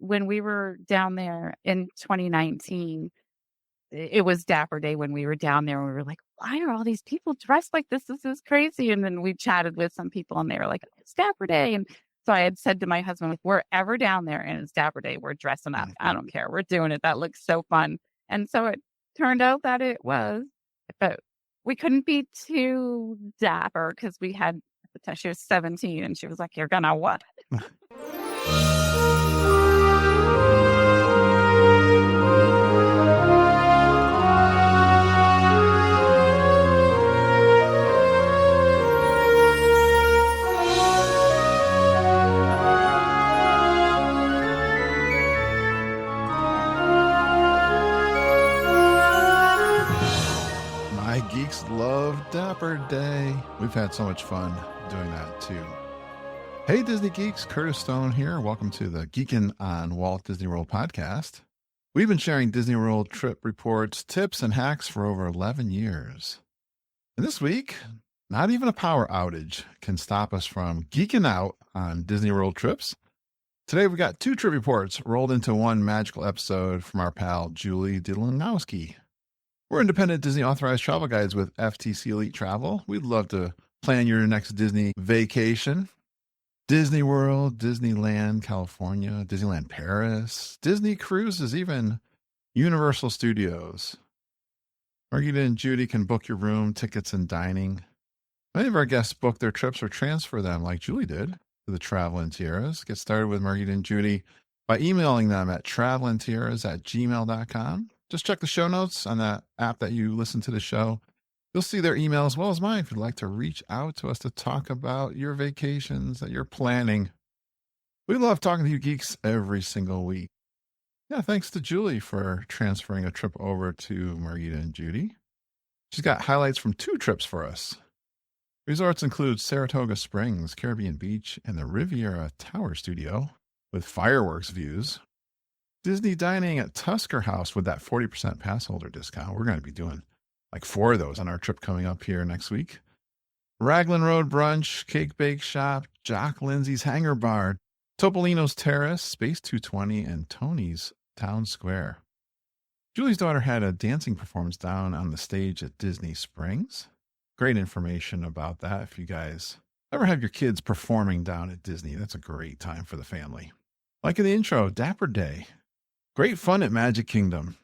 when we were down there in 2019, it was Dapper Day when we were down there, and we were like, why are all these people dressed like this? This is crazy. And then we chatted with some people, and they were like, it's Dapper Day. And so I had said to my husband, if we're ever down there and it's Dapper Day, we're dressing up. I don't care. We're doing it. That looks so fun. And so it turned out that it was, but we couldn't be too dapper because she was 17, and she was like, you're gonna what? Geeks love Dapper Day. We've had so much fun doing that too. Hey Disney Geeks, Curtis Stone here. Welcome to the Geekin' on Walt Disney World podcast. We've been sharing Disney World trip reports, tips, and hacks for over 11 years. And this week, not even a power outage can stop us from geeking out on Disney World trips. Today we got 2 trip reports rolled into one magical episode from our pal Julie Dilonowski. We're independent Disney authorized travel guides with FTC Elite Travel. We'd love to plan your next Disney vacation. Disney World, Disneyland California, Disneyland Paris, Disney Cruises, even Universal Studios. Margita and Judy can book your room, tickets, and dining. Many of our guests book their trips or transfer them, like Julie did, to the Travel and Tiaras. Get started with Margita and Judy by emailing them at travelandtiaras@gmail.com. Just check the show notes on that app that you listen to the show. You'll see their email as well as mine if you'd like to reach out to us to talk about your vacations that you're planning. We love talking to you geeks every single week. Yeah, thanks to Julie for transferring a trip over to Margita and Judy. She's got highlights from 2 trips for us. Resorts include Saratoga Springs, Caribbean Beach, and the Riviera Tower Studio with fireworks views. Disney dining at Tusker House with that 40% pass holder discount. We're going to be doing like 4 of those on our trip coming up here next week. Raglan Road Brunch, Cake Bake Shop, Jock Lindsay's Hangar Bar, Topolino's Terrace, Space 220, and Tony's Town Square. Julie's daughter had a dancing performance down on the stage at Disney Springs. Great information about that if you guys ever have your kids performing down at Disney. That's a great time for the family. Like in the intro, Dapper Day. Great fun at Magic Kingdom.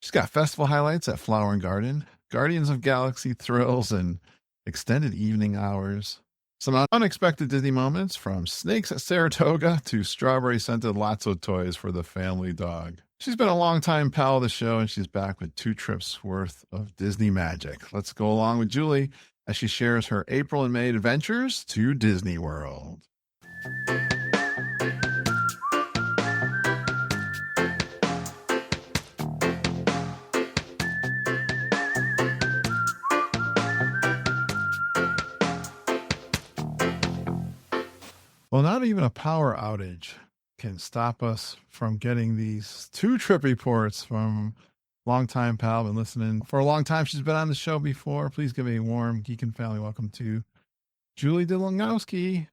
She's got festival highlights at Flower and Garden, Guardians of Galaxy thrills, and extended evening hours. Some unexpected Disney moments from snakes at Saratoga to strawberry-scented Lotso toys for the family dog. She's been a long-time pal of the show, and she's back with 2 trips worth of Disney magic. Let's go along with Julie as she shares her April and May adventures to Disney World. Well, not even a power outage can stop us from getting these 2 trip reports from longtime pal. Been listening for a long time. She's been on the show before. Please give a warm Geekin' family welcome to Julie Dilonowski.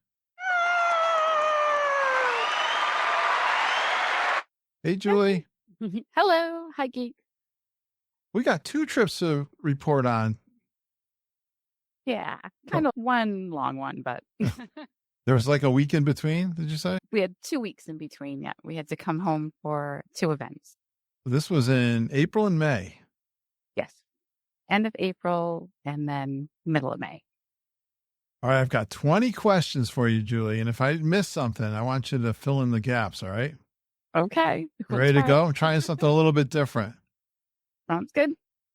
Hey, Julie. Hello. Hi, Geek. We got 2 trips to report on. Yeah, kind of one long one, but... There was like a week in between, did you say? We had 2 weeks in between, yeah. We had to come home for 2 events. This was in April and May. Yes. End of April and then middle of May. All right, I've got 20 questions for you, Julie. And if I miss something, I want you to fill in the gaps, all right? Okay. Ready to go? I'm trying something a little bit different. Sounds good.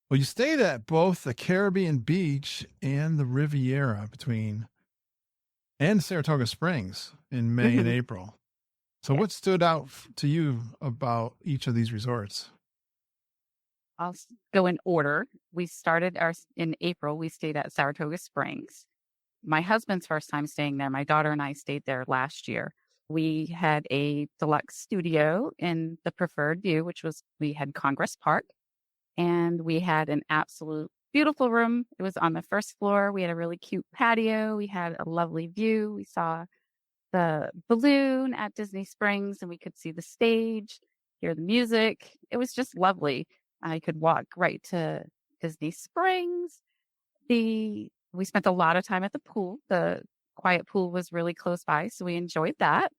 Well, you stayed at both the Caribbean Beach and the Riviera and Saratoga Springs in May and April. So what stood out to you about each of these resorts? I'll go in order. We started in April. We stayed at Saratoga Springs. My husband's first time staying there. My daughter and I stayed there last year. We had a deluxe studio in the Preferred View, we had Congress Park, and we had an absolute beautiful room. It was on the first floor. We had a really cute patio. We had a lovely view. We saw the balloon at Disney Springs and we could see the stage, hear the music. It was just lovely. I could walk right to Disney Springs. We spent a lot of time at the pool. The quiet pool was really close by, so we enjoyed that.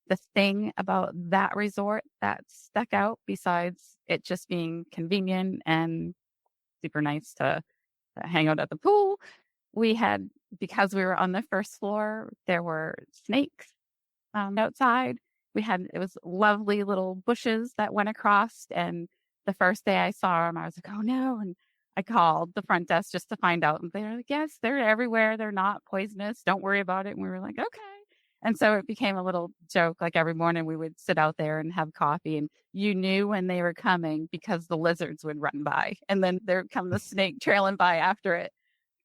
The thing about that resort that stuck out, besides it just being convenient and super nice to hang out at the pool, we had, because we were on the first floor, there were snakes outside. It was lovely little bushes that went across. And the first day I saw them, I was like, oh no. And I called the front desk just to find out. And they're like, yes, they're everywhere. They're not poisonous. Don't worry about it. And we were like, okay. And so it became a little joke. Like every morning we would sit out there and have coffee, and you knew when they were coming because the lizards would run by and then there'd come the snake trailing by after it.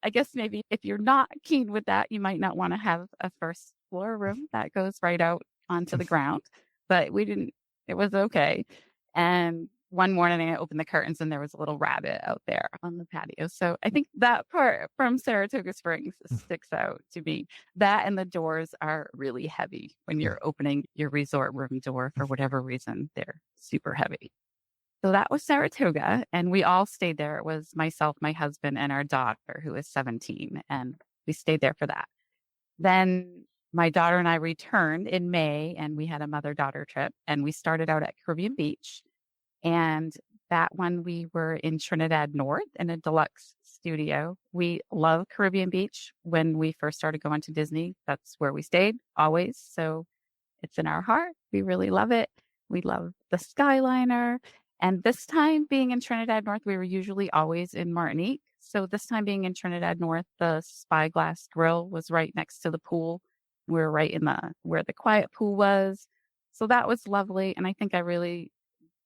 I guess maybe if you're not keen with that, you might not want to have a first floor room that goes right out onto the ground. But we didn't, it was okay. And one morning I opened the curtains and there was a little rabbit out there on the patio. So I think that part from Saratoga Springs sticks out to me. That and the doors are really heavy when you're opening your resort room door for whatever reason. They're super heavy. So that was Saratoga, and we all stayed there. It was myself, my husband, and our daughter, who is 17, and we stayed there for that. Then my daughter and I returned in May, and we had a mother-daughter trip, and we started out at Caribbean Beach. And that one, we were in Trinidad North in a deluxe studio. We love Caribbean Beach. When we first started going to Disney, that's where we stayed always. So it's in our heart. We really love it. We love the Skyliner. And this time being in Trinidad North, we were usually always in Martinique. So this time being in Trinidad North, the Spyglass Grill was right next to the pool. We were right in where the quiet pool was. So that was lovely. And I think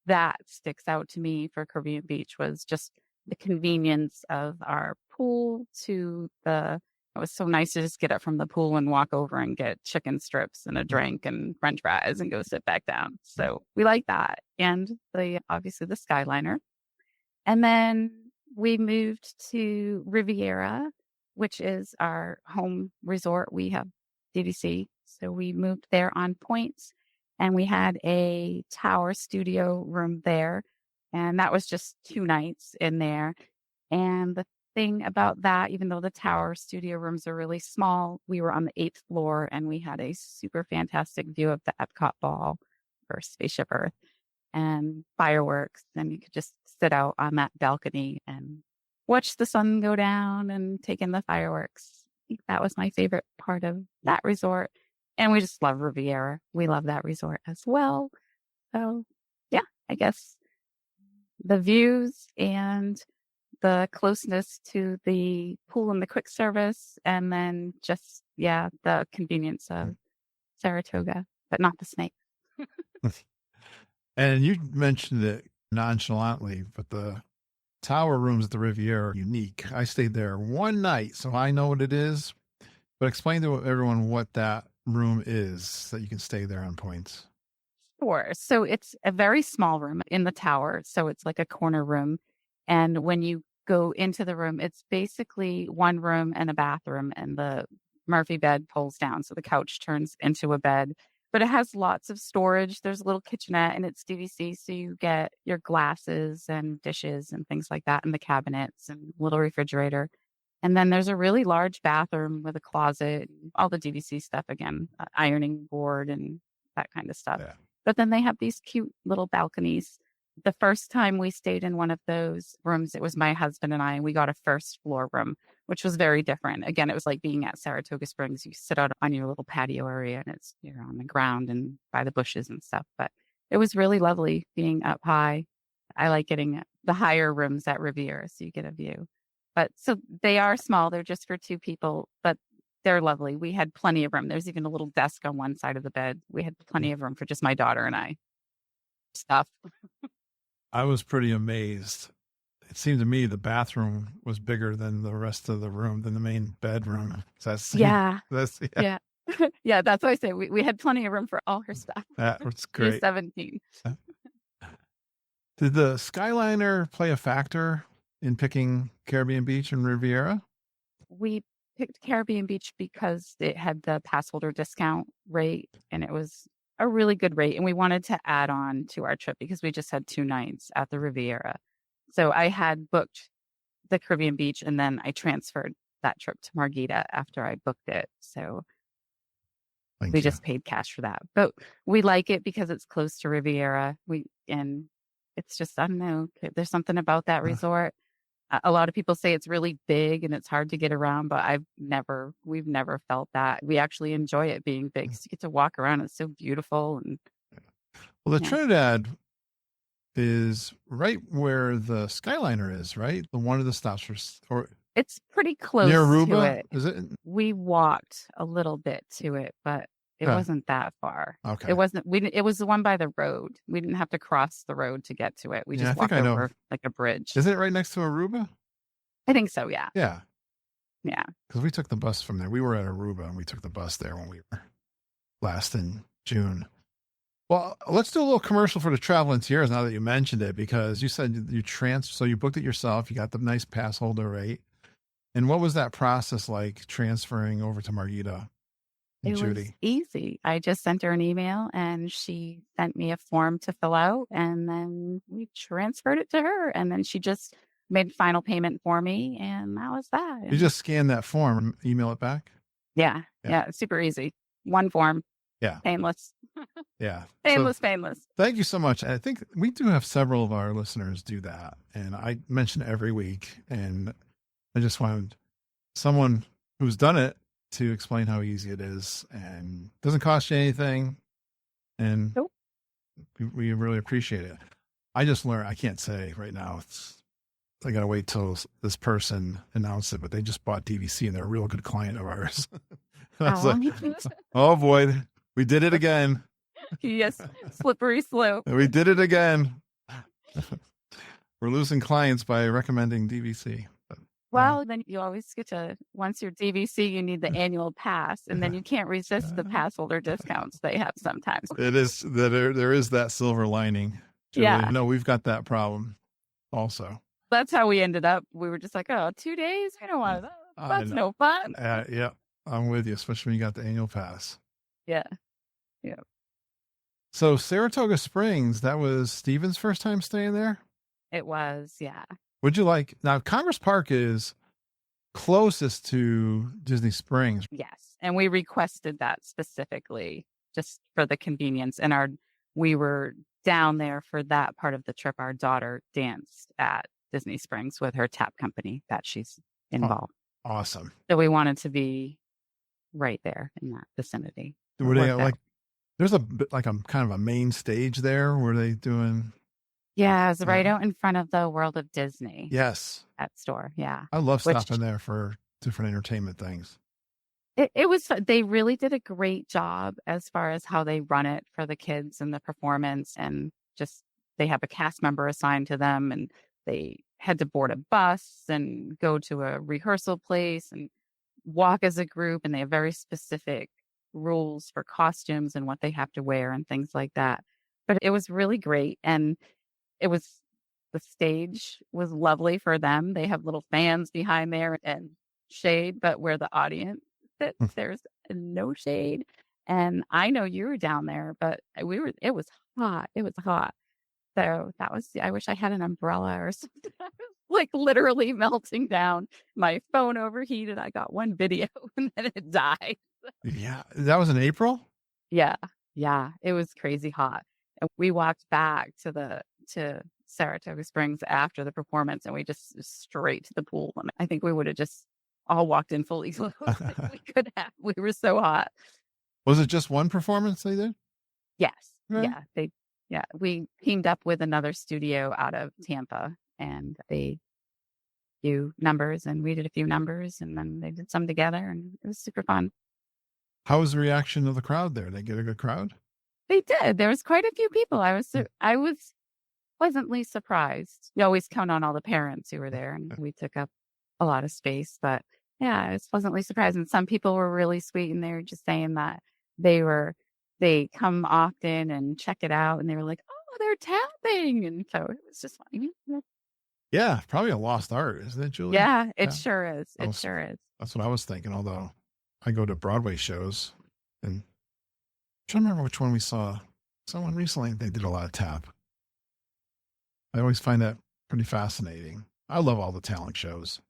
that sticks out to me for Caribbean Beach was just the convenience of our pool it was so nice to just get up from the pool and walk over and get chicken strips and a drink and french fries and go sit back down. So we like that. And obviously the Skyliner. And then we moved to Riviera, which is our home resort. We have DVC. So we moved there on points, and we had a tower studio room there. And that was just 2 nights in there. And the thing about that, even though the tower studio rooms are really small, we were on the 8th floor and we had a super fantastic view of the Epcot ball for Spaceship Earth and fireworks. And you could just sit out on that balcony and watch the sun go down and take in the fireworks. I think that was my favorite part of that resort. And we just love Riviera. We love that resort as well. So yeah, I guess the views and the closeness to the pool and the quick service, and then just, the convenience of Saratoga, but not the snake. And you mentioned it nonchalantly, but the tower rooms at the Riviera are unique. I stayed there one night, so I know what it is. But explain to everyone what that room is that you can stay there on points. Sure. So it's a very small room in the tower. So it's like a corner room. And when you go into the room, it's basically one room and a bathroom, and the Murphy bed pulls down. So the couch turns into a bed, but it has lots of storage. There's a little kitchenette and it's DVC. So you get your glasses and dishes and things like that in the cabinets and little refrigerator. And then there's a really large bathroom with a closet, all the DVC stuff again, ironing board and that kind of stuff. Yeah. But then they have these cute little balconies. The first time we stayed in one of those rooms, it was my husband and I, and we got a first floor room, which was very different. Again, it was like being at Saratoga Springs. You sit out on your little patio area and you're on the ground and by the bushes and stuff. But it was really lovely being up high. I like getting the higher rooms at Riviera, so you get a view. But so they are small. They're just for 2 people, but they're lovely. We had plenty of room. There's even a little desk on one side of the bed. We had plenty of room for just my daughter and I. Stuff. I was pretty amazed. It seemed to me the bathroom was bigger than the rest of the room, than the main bedroom. Yeah. That's Yeah, that's why I say we had plenty of room for all her stuff. That was great. She's 17. Did the Skyliner play a factor in picking Caribbean Beach and Riviera? We picked Caribbean Beach because it had the pass holder discount rate, and it was a really good rate. And we wanted to add on to our trip because we just had 2 nights at the Riviera. So I had booked the Caribbean Beach, and then I transferred that trip to Margita after I booked it. So we Thank you. just paid cash for that. But we like it because it's close to Riviera. And it's just, I don't know, there's something about that resort. A lot of people say it's really big and it's hard to get around, but we've never felt that. We actually enjoy it being big. So you get to walk around. It's so beautiful. And Well, the yeah, Trinidad is right where the Skyliner is, right? The one of the stops or it's pretty close near to Aruba. it. Is it? We walked a little bit to it, but it Okay. wasn't that far. Okay. It wasn't, it was the one by the road. We didn't have to cross the road to get to it. We Yeah, I just think walked I know. over like a bridge. Isn't it right next to Aruba? I think so. Yeah. Yeah. Yeah. Because we took the bus from there. We were at Aruba and we took the bus there when we were last in June. Well, let's do a little commercial for the Traveling Sierras now that you mentioned it, because you said so you booked it yourself. You got the nice pass holder rate. And what was that process like transferring over to Margita and It Judy? was easy. I just sent her an email and she sent me a form to fill out, and then we transferred it to her, and then she just made final payment for me, and that was that. You just scan that form and email it back? Yeah. Yeah. Yeah. It's super easy. One form. Yeah. Painless. Yeah. Painless, So painless. thank you so much. I think we do have several of our listeners do that. And I mention it every week. And I just wanted someone who's done it to explain how easy it is, and doesn't cost you anything. And Nope. we really appreciate it. I just learned, I can't say right now. I got to wait till this person announced it, but they just bought DVC and they're a real good client of ours. I was like, oh boy, we did it again. Yes. Slippery slope. We did it again. We're losing clients by recommending DVC. But, Well, then you always get to, once you're DVC, you need the annual pass, and then you can't resist the pass holder discounts they have sometimes. it is that there is that silver lining. Julie. Yeah. No, we've got that problem also. That's how we ended up. We were just like, oh, 2 days? We don't want that. That's no fun. Yeah, I'm with you, especially when you got the annual pass. Yeah. Yeah. So Saratoga Springs, that was Steven's first time staying there? It was, yeah. Would you like, now Congress Park is closest to Disney Springs. Yes. And we requested that specifically just for the convenience. And we were down there for that part of the trip. Our daughter danced at Disney Springs with her tap company that she's involved. Oh, awesome. So we wanted to be right there in that vicinity. Were they like, there's a bit like a kind of a main stage there? Were they doing? Yeah, it was right out in front of the World of Disney. Yes. That store. Yeah. I love stopping there for different entertainment things. It was, they really did a great job as far as how they run it for the kids and the performance, and just, they have a cast member assigned to them, and they had to board a bus and go to a rehearsal place and walk as a group. And they have very specific rules for costumes and what they have to wear and things like that. But it was really great. And the stage was lovely for them. They have little fans behind there and shade, but where the audience sits, there's no shade. And I know you were down there, but it was hot. It was hot. So I wish I had an umbrella or something. I was like literally melting down. My phone overheated. I got one video and then it died. Yeah. That was in April? Yeah. Yeah. It was crazy hot. And we walked back to Saratoga Springs after the performance, and we just straight to the pool. And I think we would have just all walked in fully clothed if we could have. We were so hot. Was it just one performance they did? Yes. Right. Yeah. We teamed up with another studio out of Tampa, and they do numbers, and we did a few numbers, and then they did some together, and it was super fun. How was the reaction of the crowd there? Did they get a good crowd? They did. There was quite a few people. I was pleasantly surprised. You always count on all the parents who were there, and we took up a lot of space. But yeah, I was pleasantly surprised. And some people were really sweet, and they were just saying that they come often and check it out, and they were like, "Oh, they're tapping," and so it was just funny. Yeah, probably a lost art, isn't it, Julie? Yeah, it Yeah, sure is. I It was, sure is. that's what I was thinking. Although I go to Broadway shows, and I'm trying to remember which one we saw. Someone recently, they did a lot of tap. I always find that pretty fascinating. I love all the talent shows.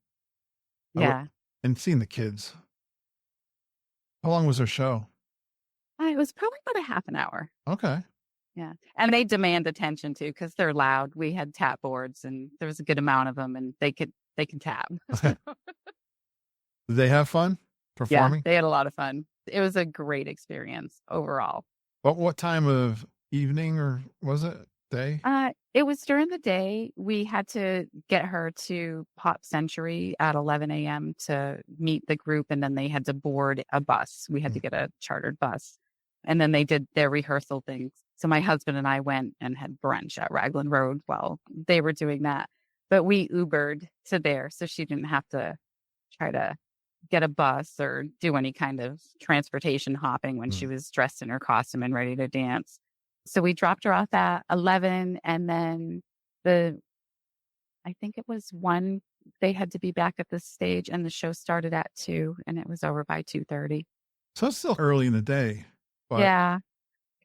I would, Yeah. and seeing the kids. How long was their show? It was probably about a half an hour. Okay. Yeah. And they demand attention too because they're loud. We had tap boards and there was a good amount of them and they can tap. Did they have fun Yeah, performing? they had a lot of fun. It was a great experience overall. What time of evening or was it day? It was during the day. We had to get her to Pop Century at 11 a.m. to meet the group, and then they had to board a bus. We had to get a chartered bus, and then they did their rehearsal things. So my husband and I went and had brunch at Raglan Road while they were doing that. But we Ubered to there, so she didn't have to try to get a bus or do any kind of transportation hopping when she was dressed in her costume and ready to dance. So we dropped her off at 11 and then I think it was 1, they had to be back at the stage and the show started at 2 and it was over by 2:30. So it's still early in the day, but Yeah.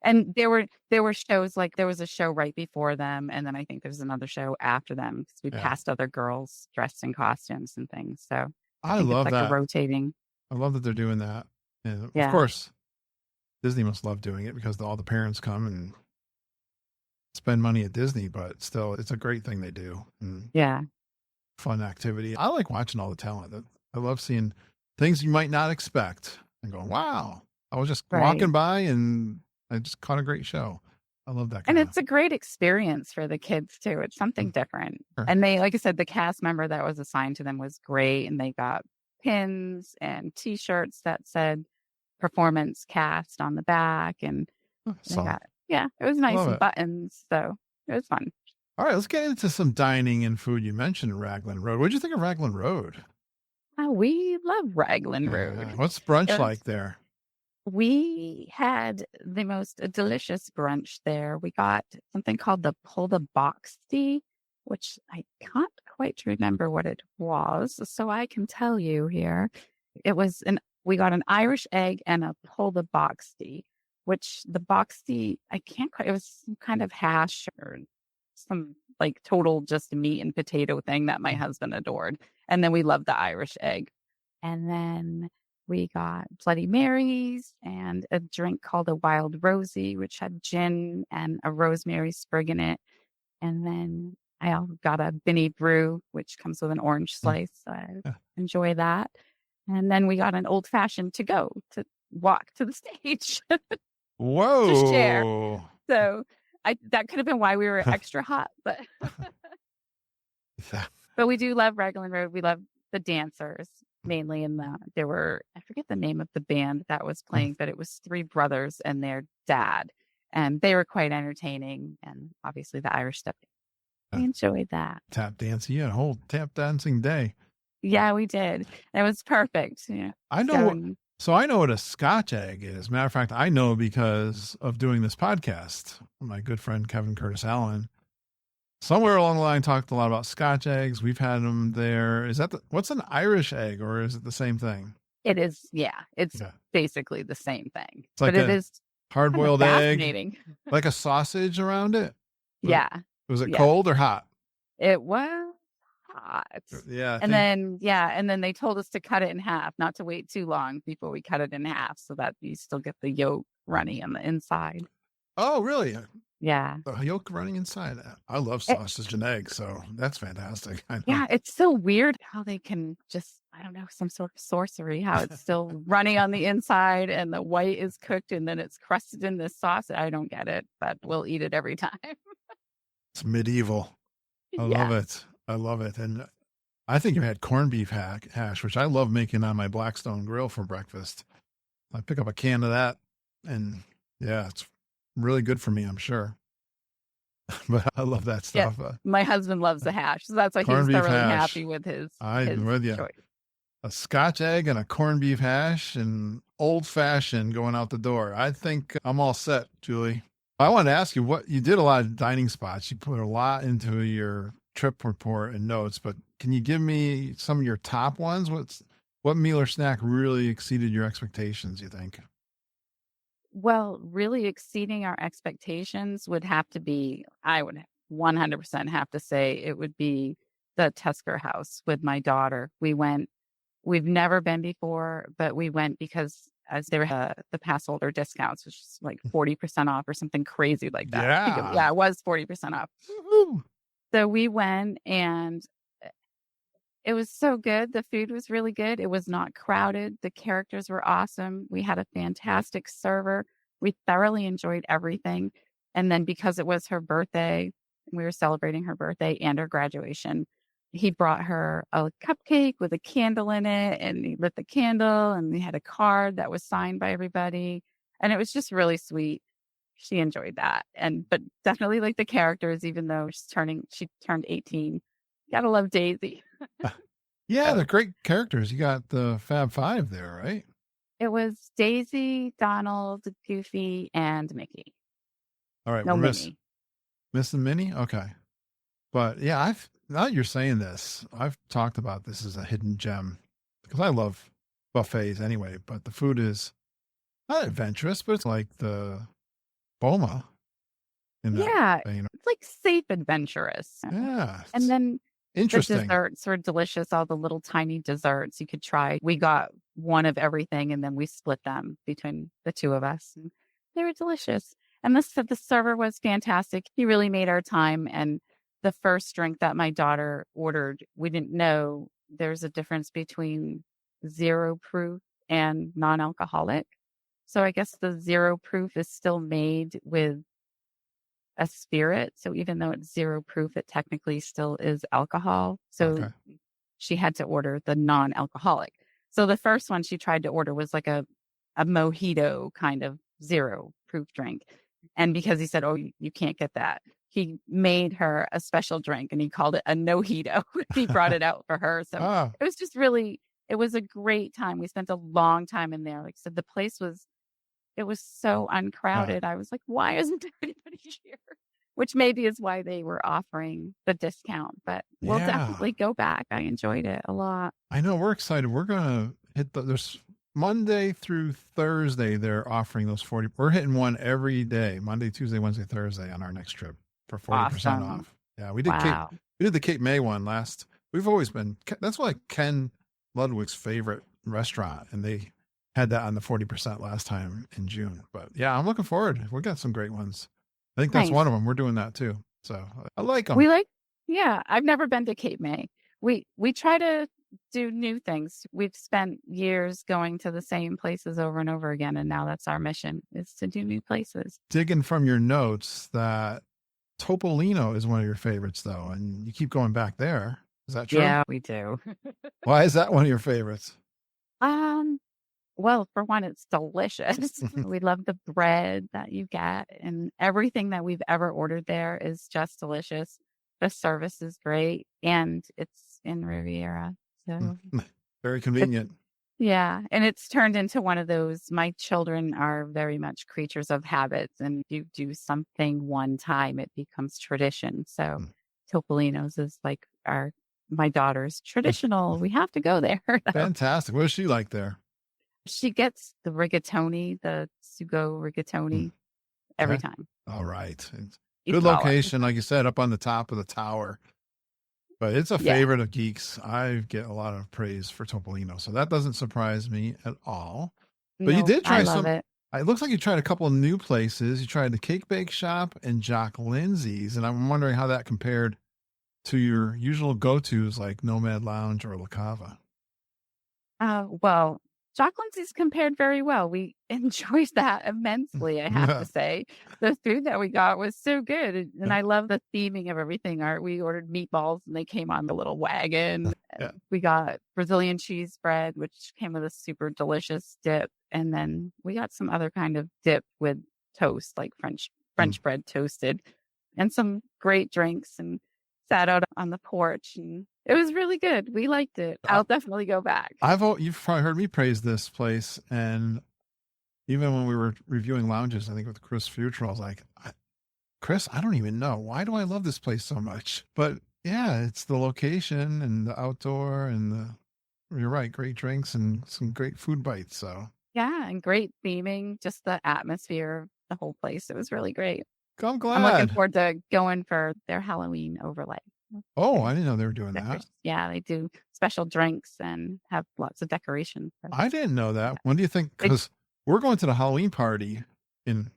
And there were shows like there was a show right before them and then I think there's another show after them because we yeah, passed other girls dressed in costumes and things. So I I think it's love like a that. rotating. I love that they're doing that. And of Yeah. course, Disney must love doing it because all the parents come and spend money at Disney, but still, it's a great thing they do and Yeah. fun activity. I like watching all the talent. I love seeing things you might not expect and going, wow, I was just Right. walking by and I just caught a great show. I love that And kind it's a great experience for the kids too. It's something different. Sure. And they, like I said, the cast member that was assigned to them was great. And they got pins and t-shirts that said performance cast on the back. And they So, got, yeah, it was nice love and it. buttons. So it was fun. All right, let's get into some dining and food. You mentioned Raglan Road. What did you think of Raglan Road? We love Raglan Road. What's brunch It was- like there? We had the most delicious brunch there. We got something called the pull the boxty, which I can't quite remember what it was. So I can tell you here. We got an Irish egg and a pull the boxty, which the boxty, I can't quite, it was some kind of hash or some like total just meat and potato thing that my husband adored. And then we loved the Irish egg. And then we got Bloody Marys and a drink called a Wild Rosie, which had gin and a rosemary sprig in it. And then I also got a Binny Brew, which comes with an orange slice. So I Yeah. enjoy that. And then we got an old fashioned to go to walk to the stage Whoa. to share. So that could have been why we were extra hot, but but we do love Raglan Road. We love the dancers mainly I forget the name of the band that was playing, but it was 3 brothers and their dad. And they were quite entertaining and obviously the Irish stuff. We enjoyed that. Tap dancing. You had a whole tap dancing day. Yeah, we did. It was perfect. Yeah. I know. So I know what a Scotch egg is. Matter of fact, I know because of doing this podcast. My good friend Kevin Curtis Allen, somewhere along the line, talked a lot about Scotch eggs. We've had them there. What's an Irish egg, or is it the same thing? It is. Yeah, it's basically the same thing, it's like but it is hard-boiled egg, fascinating. like a sausage around it. Yeah. Was it cold or hot? It was hot. Yeah. And then they told us to cut it in half, not to wait too long before we cut it in half so that you still get the yolk runny on the inside. Oh, really? Yeah. The yolk running inside. I love sausage and eggs, so that's fantastic. Yeah, it's so weird how they can just, I don't know, some sort of sorcery, how it's still runny on the inside and the white is cooked and then it's crusted in this sauce. I don't get it, but we'll eat it every time. It's medieval. I love it. I love it. And I think you had corned beef hash, which I love making on my Blackstone grill for breakfast. I pick up a can of that and yeah, it's really good for me, I'm sure. But I love that stuff. Yeah. My husband loves the hash, so that's why he's thoroughly happy with his with you. choice. A Scotch egg and a corned beef hash and old fashioned going out the door. I think I'm all set, Julie. I wanted to ask you you did a lot of dining spots. You put a lot into your trip report and notes, but can you give me some of your top ones? What meal or snack really exceeded your expectations, you think? Well, really exceeding our expectations would have to be, I would 100% have to say it would be the Tusker House with my daughter. We've never been before, but we went because as they were the pass holder discounts, which is like 40% off or something crazy like that. I think Yeah. yeah, it was 40% off. Woo-hoo. So we went and it was so good. The food was really good. It was not crowded. The characters were awesome. We had a fantastic server. We thoroughly enjoyed everything. And then because it was her birthday, we were celebrating her birthday and her graduation. He brought her a cupcake with a candle in it, and he lit the candle, and we had a card that was signed by everybody. And it was just really sweet. She enjoyed that. But definitely like the characters, even though she turned 18. Gotta love Daisy. Yeah, they're So great characters. You got the Fab Five there, right? it was Daisy, Donald, Goofy, and Mickey. All right, No, we're Minnie. missing Minnie. Okay, but yeah, I've now that you're saying this, I've talked about this as a hidden gem because I love buffets anyway. But the food is not adventurous, but it's like the Boma in that Yeah, vein. it's like safe adventurous. Yeah, And it's then the interesting. desserts were delicious, all the little tiny desserts you could try. We got one of everything and then we split them between the two of us. And they were delicious. And the server was fantastic. He really made our time. And the first drink that my daughter ordered, we didn't know there's a difference between zero proof and non-alcoholic. So I guess the zero proof is still made with a spirit. So even though it's zero proof, it technically still is alcohol. So Okay. she had to order the non-alcoholic. So the first one she tried to order was like a mojito kind of zero proof drink. And because he said, "Oh, you can't get that," he made her a special drink and he called it a no-hito. He brought it out for her. So Ah, it was just it was a great time. We spent a long time in there. Like I said, it was so ah, uncrowded. I was like, why isn't there anybody here? Which maybe is why they were offering the discount, but we'll yeah. definitely go back. I enjoyed it a lot. I know we're excited. We're gonna hit there's Monday through Thursday. They're offering those 40. We're hitting one every day, Monday, Tuesday, Wednesday, Thursday on our next trip for 40% Awesome. off. Yeah, Wow. we did the Cape May one last. We've always been that's like Ken Ludwig's favorite restaurant, and they had that on the 40% last time in June. But yeah, I'm looking forward. We got some great ones. I think that's one Nice. of them. We're doing that too. So I like them. We like yeah, I've never been to Cape May. We try to do new things. We've spent years going to the same places over and over again, and now that's our mission is to do new places. Digging from your notes that Topolino is one of your favorites, though, and you keep going back there. Is that true? Yeah, we do. Why is that one of your favorites? Um, well, for one, it's delicious. We love the bread that you get, and everything that we've ever ordered there is just delicious. The service is great, and it's in Riviera. So Very it's, convenient. yeah, and it's turned into one of those. My children are very much creatures of habits, and if you do something one time, it becomes tradition. So Mm. Topolino's is like my daughter's traditional. We have to go there. Fantastic. What is she like there? She gets the rigatoni, the sugo Mm. rigatoni every Okay. time. All right. It's Eats good it all up. location, like you said, up on the top of the tower. But it's a Yeah. favorite of geeks. I get a lot of praise for Topolino, so that doesn't surprise me at all. But you No, did I try love some. it. It looks like you tried a couple of new places. You tried the Cake Bake Shop and Jock Lindsay's, and I'm wondering how that compared to your usual go-tos like Nomad Lounge or La Cava. Well, Jock Lindsay's compared very well. We enjoyed that immensely, I have to say. The food that we got was so good. And I love the theming of everything. We ordered meatballs and they came on the little wagon. Yeah. We got Brazilian cheese bread, which came with a super delicious dip. And then we got some other kind of dip with toast, like French bread toasted, and some great drinks, and sat out on the porch, and it was really good. We liked it. I'll definitely go back. You've probably heard me praise this place, and even when we were reviewing lounges, I think with Chris Futrell, I was like, Chris, I don't even know, why do I love this place so much? But Yeah, it's the location and the outdoor and you're right, great drinks and some great food bites. So Yeah, and great theming, just the atmosphere, the whole place. It was really great. I'm I'm looking glad. forward to going for their Halloween overlay. Oh, Their I didn't know they were doing that. decorations. Yeah, they do special drinks and have lots of decorations. So, I didn't know yeah. that. When do you think? They, Because we're going to the Halloween party in,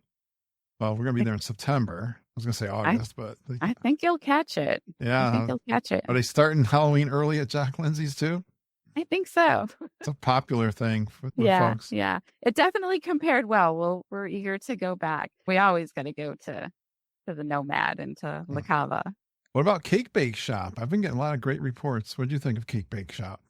well, we're going to be they, there in September. I was going to say I August, but I think you'll catch it. I think yeah. you'll catch it. Are they starting Halloween early at Jack Lindsay's too? I think so. It's a popular thing with Yeah, folks. yeah. It definitely compared well. We're eager to go back. We always got to go to the Nomad and to La Mm. Cava. What about Cake Bake Shop? I've been getting a lot of great reports. What did you think of Cake Bake Shop?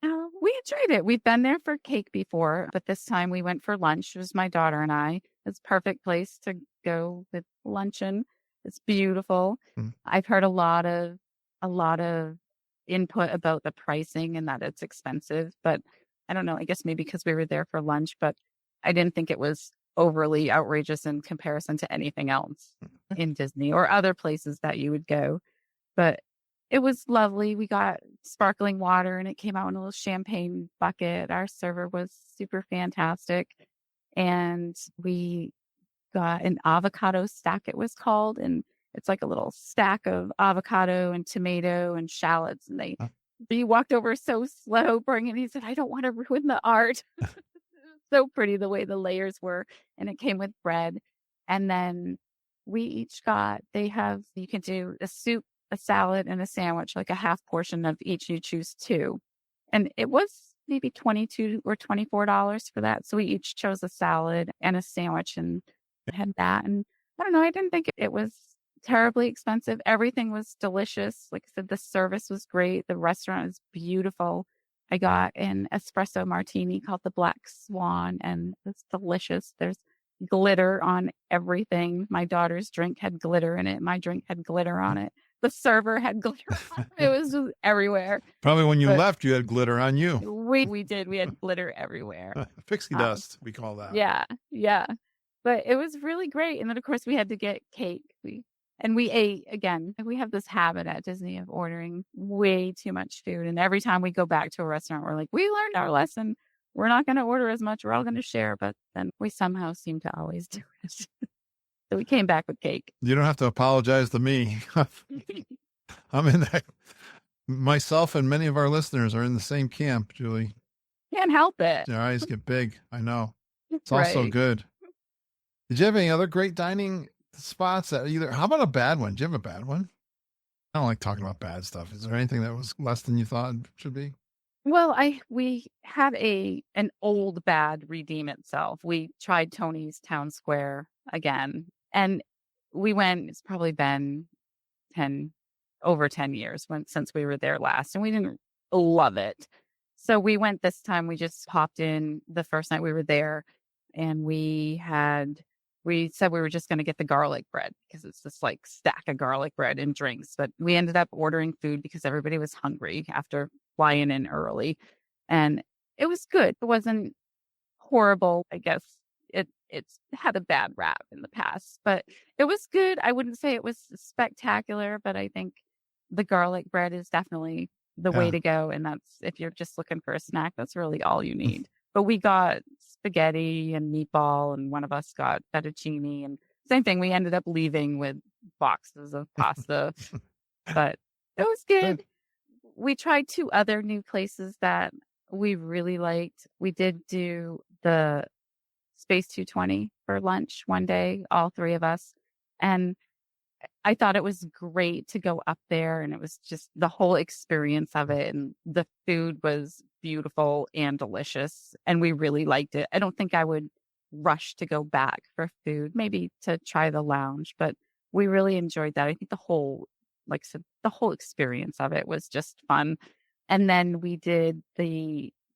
We enjoyed it. We've been there for cake before, but this time we went for lunch. It was my daughter and I. It's a perfect place to go with luncheon. It's beautiful. Mm. I've heard a lot of input about the pricing and that it's expensive, but I don't know. I guess maybe because we were there for lunch, but I didn't think it was overly outrageous in comparison to anything else in Disney or other places that you would go. But it was lovely. We got sparkling water and it came out in a little champagne bucket. Our server was super fantastic. And we got an avocado stack, it was called. And it's like a little stack of avocado and tomato and shallots. And Huh? he walked over so slow, bringing. He said, "I don't want to ruin the art." So pretty the way the layers were, and it came with bread. And then we each got, you can do a soup, a salad, and a sandwich, like a half portion of each. You choose two. And it was maybe $22 or $24 for that. So we each chose a salad and a sandwich and had that. And I don't know, I didn't think it was terribly expensive. Everything was delicious. Like I said, the service was great. The restaurant is beautiful. I got an espresso martini called the Black Swan, and it's delicious. There's glitter on everything. My daughter's drink had glitter in it. My drink had glitter on it. The server had glitter on it. It was just everywhere. Probably when you But left, you had glitter on you. we did. We had glitter everywhere. Pixie Um, dust, we call that. yeah, yeah. But it was really great. And then of course we had to get cake. We ate again. We have this habit at Disney of ordering way too much food. And every time we go back to a restaurant, we're like, we learned our lesson. We're not going to order as much. We're all going to share. But then we somehow seem to always do it. So we came back with cake. You don't have to apologize to me. I'm in that. Myself and many of our listeners are in the same camp, Julie. Can't help it. Their eyes get big. I know. It's also Right. good. Did you have any other great dining spots that either, how about a bad one? Did you have a bad one? I don't like talking about bad stuff. Is there anything that was less than you thought it should be? Well, we had an old bad redeem itself. We tried Tony's Town Square again, and we went. It's probably been 10 over 10 years since we were there last, and we didn't love it. So we went this time. We just popped in the first night we were there, and we said we were just going to get the garlic bread because it's this like stack of garlic bread and drinks. But we ended up ordering food because everybody was hungry after flying in early. And it was good. It wasn't horrible. I guess it's had a bad rap in the past, but it was good. I wouldn't say it was spectacular, but I think the garlic bread is definitely the way Yeah. to go. And that's, if you're just looking for a snack, that's really all you need. But we got spaghetti and meatball, and one of us got fettuccine, and same thing. We ended up leaving with boxes of pasta, but it was good. We tried two other new places that we really liked. We did do the Space 220 for lunch one day, all three of us. And I thought it was great to go up there, and it was just the whole experience of it. And the food was beautiful and delicious, and we really liked it. I don't think I would rush to go back for food, maybe to try the lounge, but we really enjoyed that. I think like I said, the whole experience of it was just fun. And then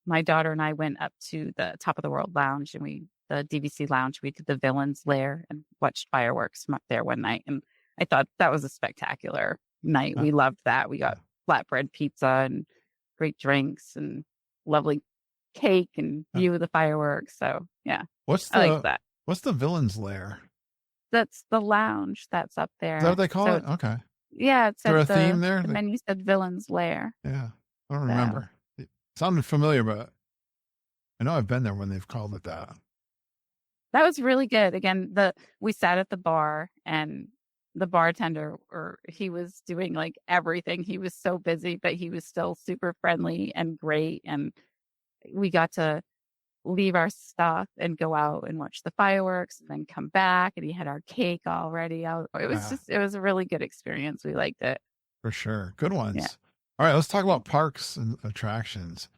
my daughter and I went up to the Top of the World Lounge, and the DVC Lounge, we did the Villains Lair and watched fireworks from up there one night. And I thought that was a spectacular night. We loved that. We got flatbread pizza and great drinks and lovely cake and view of the fireworks. So yeah, I like that. What's the Villain's Lair? That's the lounge that's up there. Is that what they call So it? Okay. Yeah, it Is there said a theme there? the menu said Villain's Lair. Yeah, I don't So remember. It sounded familiar, but I know I've been there when they've called it that. that was really good. Again, we sat at the bar and the bartender, or he was doing like everything. He was so busy, but he was still super friendly and great. And we got to leave our stuff and go out and watch the fireworks and then come back. And he had our cake all ready out. It was a really good experience. We liked it. For sure. Good ones. Yeah. All right, let's talk about parks and attractions.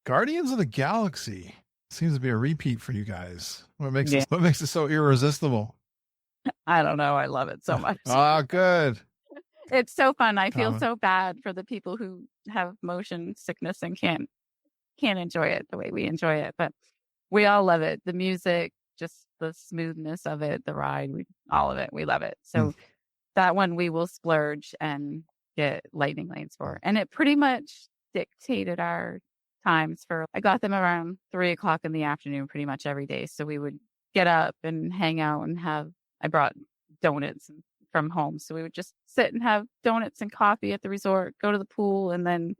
Guardians of the Galaxy seems to be a repeat for you guys. What makes it so irresistible? I don't know. I love it so much. Oh, good. It's so fun. I feel so bad for the people who have motion sickness and can't enjoy it the way we enjoy it, but we all love it. The music, just the smoothness of it, the ride, all of it. We love it. So that one we will splurge and get lightning lanes for. And it pretty much dictated our times I got them around 3:00 in the afternoon pretty much every day. So we would get up and hang out and I brought donuts from home. So we would just sit and have donuts and coffee at the resort, go to the pool, and then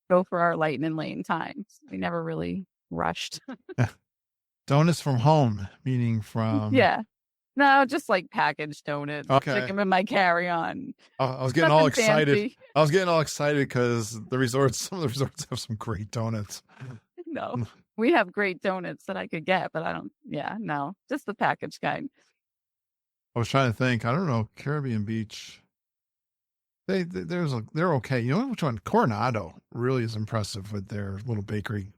go for our lightning lane times. We never really rushed. Donuts from home, meaning from... Yeah. No, just like packaged donuts. Okay. Stick them in my carry-on. I was getting all excited. Fancy. I was getting all excited because some of the resorts have some great donuts. No, we have great donuts that I could get, but no, just the packaged kind. I was trying to think. I don't know. Caribbean Beach. They're okay. You know which one? Coronado really is impressive with their little bakery.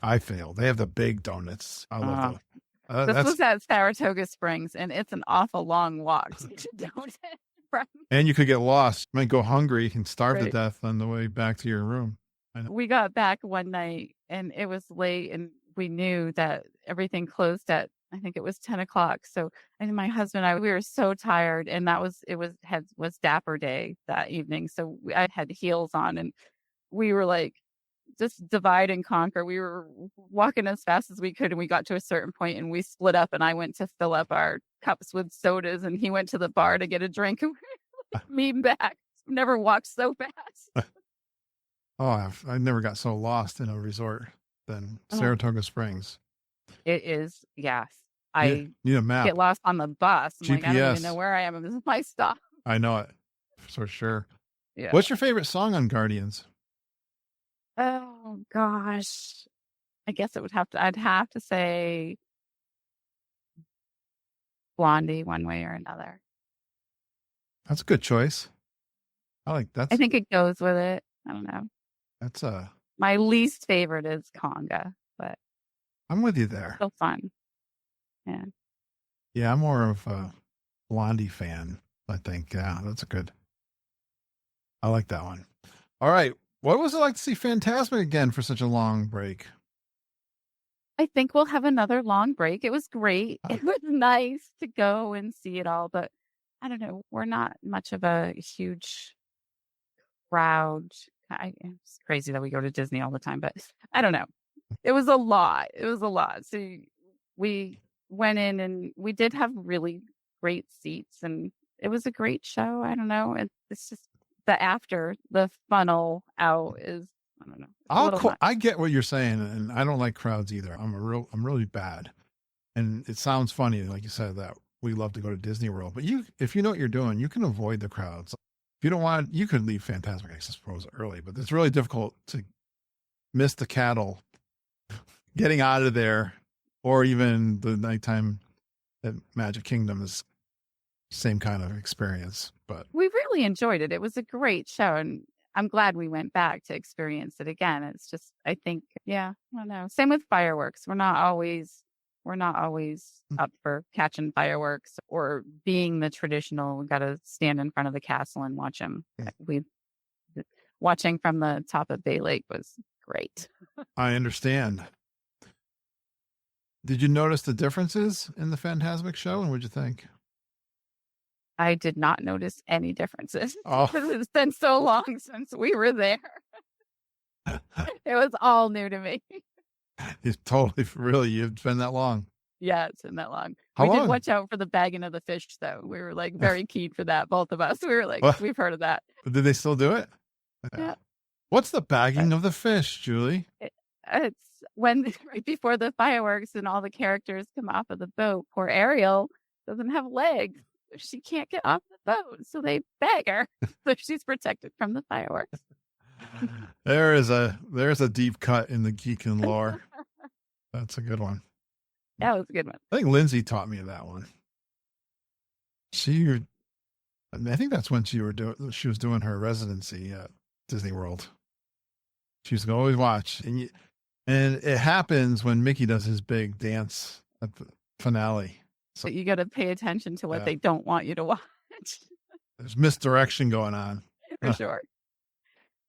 I failed. They have the big donuts. I love those. This was at Saratoga Springs, and it's an awful long walk to get your donut from. And you could get lost. You might go hungry and starve to death on the way back to your room. We got back one night, and it was late, and we knew that everything closed at, I think it was 10:00. So, and my husband and I, we were so tired, and was Dapper Day that evening. So I had heels on, and we were like, just divide and conquer. We were walking as fast as we could, and we got to a certain point and we split up, and I went to fill up our cups with sodas, and he went to the bar to get a drink, and we were like, meeting back. Never walked so fast. Oh, I never got so lost in a resort than Saratoga Springs. It is, yes. I need a map. Get lost on the bus. I'm GPS. like, I don't even know where I am. This is my stop. I know it for sure. Yeah. What's your favorite song on Guardians? Oh gosh, I guess I'd have to say Blondie, one way or another. That's a good choice. I think it goes with it. I don't know. That's my least favorite is Conga, but I'm with you there. Still fun. Yeah. Yeah, I'm more of a Blondie fan, I think. Yeah, I like that one. All right. What was it like to see Fantasmic again for such a long break? I think we'll have another long break. It was great. It was nice to go and see it all, but I don't know. We're not much of a huge crowd. It's crazy that we go to Disney all the time, but I don't know. It was a lot. So we went in and we did have really great seats, and it was a great show. I don't know. It's just the funnel out is, I don't know. I get what you're saying, and I don't like crowds either. I'm really bad. And it sounds funny, like you said, that we love to go to Disney World, but if you know what you're doing, you can avoid the crowds. If you don't want, you could leave Fantasmic, I suppose, early, but it's really difficult to miss the cattle getting out of there, or even the nighttime at Magic Kingdom is same kind of experience. But we really enjoyed it. It was a great show, and I'm glad we went back to experience it again. It's just, I think, I don't know. Same with fireworks. We're not always up for catching fireworks or being the traditional. We got to stand in front of the castle and watch them. Watching from the top of Bay Lake was great. I understand. Did you notice the differences in the Fantasmic show, and what'd you think? I did not notice any differences because Oh. it's been so long since we were there. It was all new to me. It's totally, really, you've been that long. Yeah, it's been that long. How We did long? watch out for the bagging of the fish, though. We were like very keen for that, both of us. We were like, What? we've heard of that. Did they still do it? Yeah. Yeah. What's the But bagging of the fish, Julie? it's when right before the fireworks and all the characters come off of the boat. Poor Ariel doesn't have legs. She can't get off the boat. So they bag her. So she's protected from the fireworks. There's a deep cut in the geekin lore. That's a good one. That was a good one. I think Lindsay taught me that one. I think that's when she was doing her residency at Disney World. She used to always watch, and it happens when Mickey does his big dance at the finale. So you got to pay attention to what they don't want you to watch. There's misdirection going on. For sure.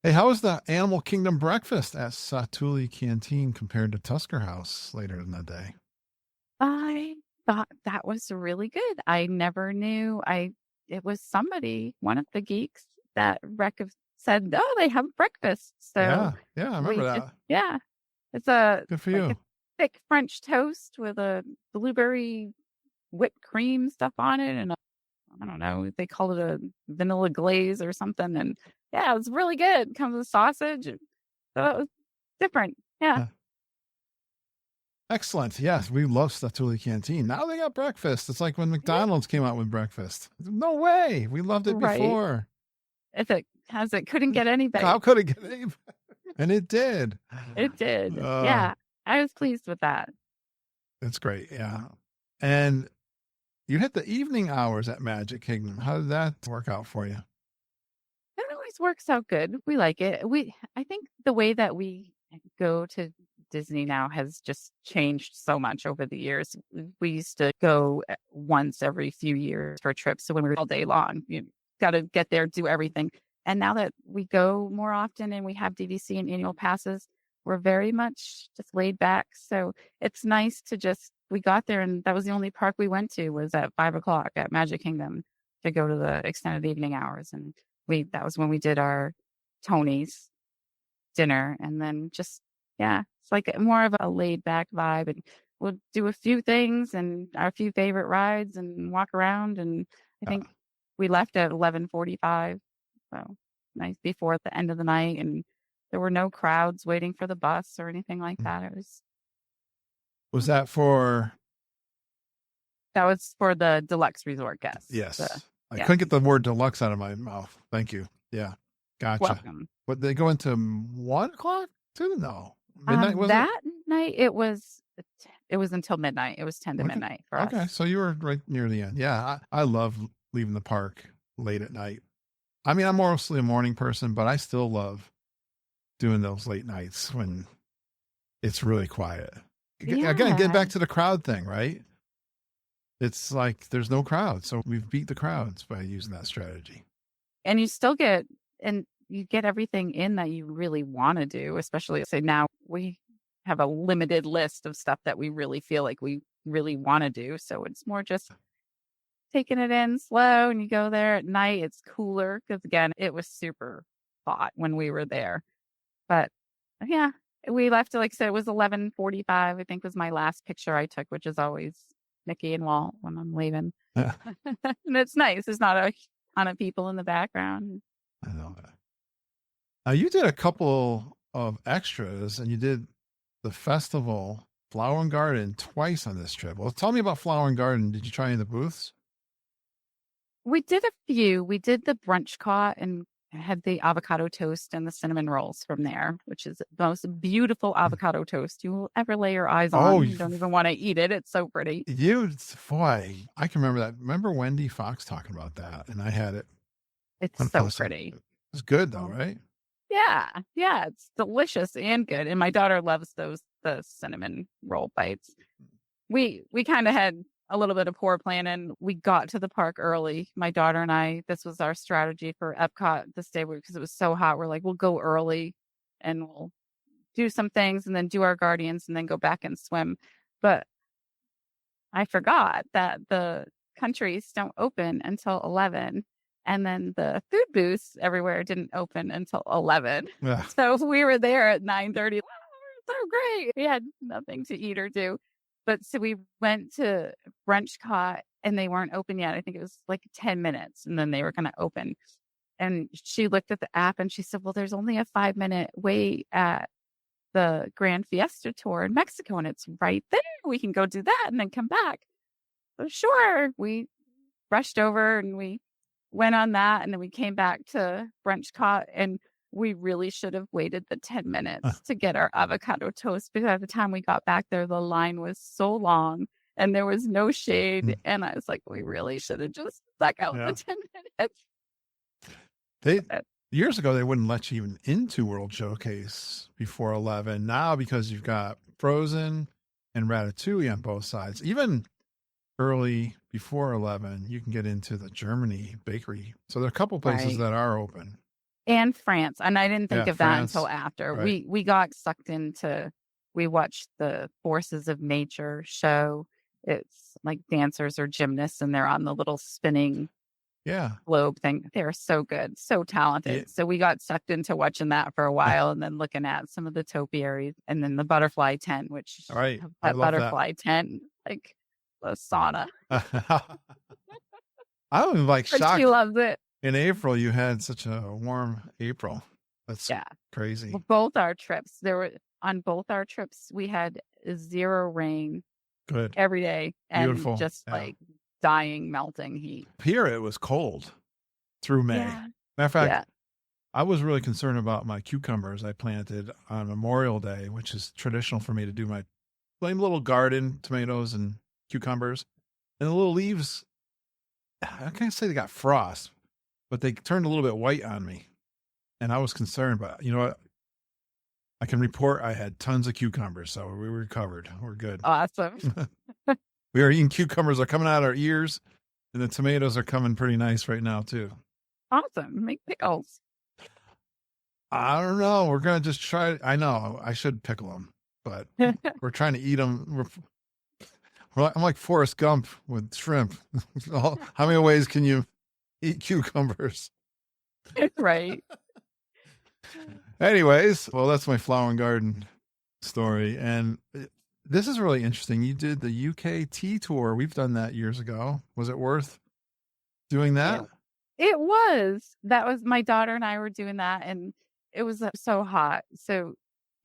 Hey, how was the Animal Kingdom breakfast at Satuli Canteen compared to Tusker House later in the day? I thought that was really good. I never knew. It was somebody, one of the geeks, that said, "Oh, they have breakfast." So yeah, I remember that. It's a good for like you. A thick French toast with a blueberry whipped cream stuff on it, and I don't know, they call it a vanilla glaze or something. And yeah, it was really good. It comes with sausage, so it was different. Yeah. Excellent. Yes, we love Satuli Canteen. Now they got breakfast. It's like when McDonald's came out with breakfast. No way. We loved it before. If it couldn't get any better. How could it get any better? And it did. It did. Yeah. I was pleased with that. It's great. Yeah. And you hit the evening hours at Magic Kingdom. How did that work out for you? It always works out good. We like it. I think the way that we go to Disney now has just changed so much over the years. We used to go once every few years for trips. So when we were all day long, you got to get there, do everything. And now that we go more often and we have DVC and annual passes, we're very much just laid back. So it's nice to we got there and that was the only park we went to was at 5:00 at Magic Kingdom to go to the extended evening hours. And that was when we did our Tony's dinner. And then it's like more of a laid back vibe. And we'll do a few things and our few favorite rides and walk around. And I think we left at 11:45. So nice before the end of the night. And there were no crowds waiting for the bus or anything like that. Was that for the deluxe resort guests. Yes. I couldn't get the word deluxe out of my mouth. Thank you. Yeah. Gotcha. Welcome. But they go into 1:00 to no midnight. Was that night it was until midnight. It was 10 to midnight for us. Okay. So you were right near the end. Yeah. I love leaving the park late at night. I mean, I'm mostly a morning person, but I still love doing those late nights when it's really quiet. Yeah. Again, get back to the crowd thing, right? It's like there's no crowd. So we've beat the crowds by using that strategy. And you still get everything in that you really want to do, especially say now we have a limited list of stuff that we really feel like we really want to do. So it's more just taking it in slow, and you go there at night. It's cooler because again, it was super hot when we were there. But yeah, we left it, like I said, it was 11:45, I think was my last picture I took, which is always Mickey and Walt when I'm leaving. And it's nice. There's not a ton of people in the background. I know that. Now you did a couple of extras and you did the festival Flower and Garden twice on this trip. Well, tell me about Flower and Garden. Did you try any of the booths? We did a few. We did the brunch cart and had the avocado toast and the cinnamon rolls from there, which is the most beautiful avocado toast you will ever lay your eyes on. You don't even want to eat it. It's so pretty. Boy, I can remember that. Remember Wendy Fox talking about that, and I had it. It's so pretty. It's good though, right? Yeah. Yeah. It's delicious and good. And my daughter loves the cinnamon roll bites. We kind of had a little bit of poor planning. We got to the park early. My daughter and I, this was our strategy for Epcot this day because it was so hot. We're like, we'll go early and we'll do some things and then do our Guardians and then go back and swim. But I forgot that the countries don't open until 11. And then the food booths everywhere didn't open until 11. Yeah. So we were there at 9:30. Oh, so great. We had nothing to eat or do. But so we went to Brunchcott and they weren't open yet. I think it was like 10 minutes and then they were going to open. And she looked at the app and she said, well, there's only a 5-minute wait at the Grand Fiesta Tour in Mexico and it's right there. We can go do that and then come back. So sure. We rushed over and we went on that. And then we came back to Brunchcott and we really should have waited the 10 minutes to get our avocado toast because by the time we got back there, the line was so long and there was no shade. And I was like, we really should have just stuck out the 10 minutes. Years ago, they wouldn't let you even into World Showcase before 11. Now, because you've got Frozen and Ratatouille on both sides, even early before 11, you can get into the Germany bakery. So there are a couple places that are open. And France. And I didn't think of France, that until after. Right. We got sucked into, we watched the Forces of Nature show. It's like dancers or gymnasts and they're on the little spinning globe thing. They're so good, so talented. So we got sucked into watching that for a while and then looking at some of the topiaries and then the butterfly tent, which that butterfly tent, like the sauna. I'm even like shocked. She loves it. In April, you had such a warm April. That's crazy. Well, both our trips, on both our trips, we had 0 rain. Good. Every day. And beautiful. Just like dying, melting heat. Here it was cold through May. Yeah. Matter of fact, I was really concerned about my cucumbers I planted on Memorial Day, which is traditional for me to do my little garden, tomatoes and cucumbers. And the little leaves, I can't say they got frost, but they turned a little bit white on me. And I was concerned, but you know what? I can report I had tons of cucumbers, so we recovered. We're good. Awesome. We are eating cucumbers. Are coming out our ears, and the tomatoes are coming pretty nice right now, too. Awesome. Make pickles. I don't know. We're going to just try. I know I should pickle them, but we're trying to eat them. I'm like Forrest Gump with shrimp. How many ways can you eat cucumbers? Right. Anyways, well, that's my flower and garden story. And this is really interesting. You did the UK tea tour. We've done that years ago. Was it worth doing that? It was. That was my daughter and I were doing that. And it was so hot. So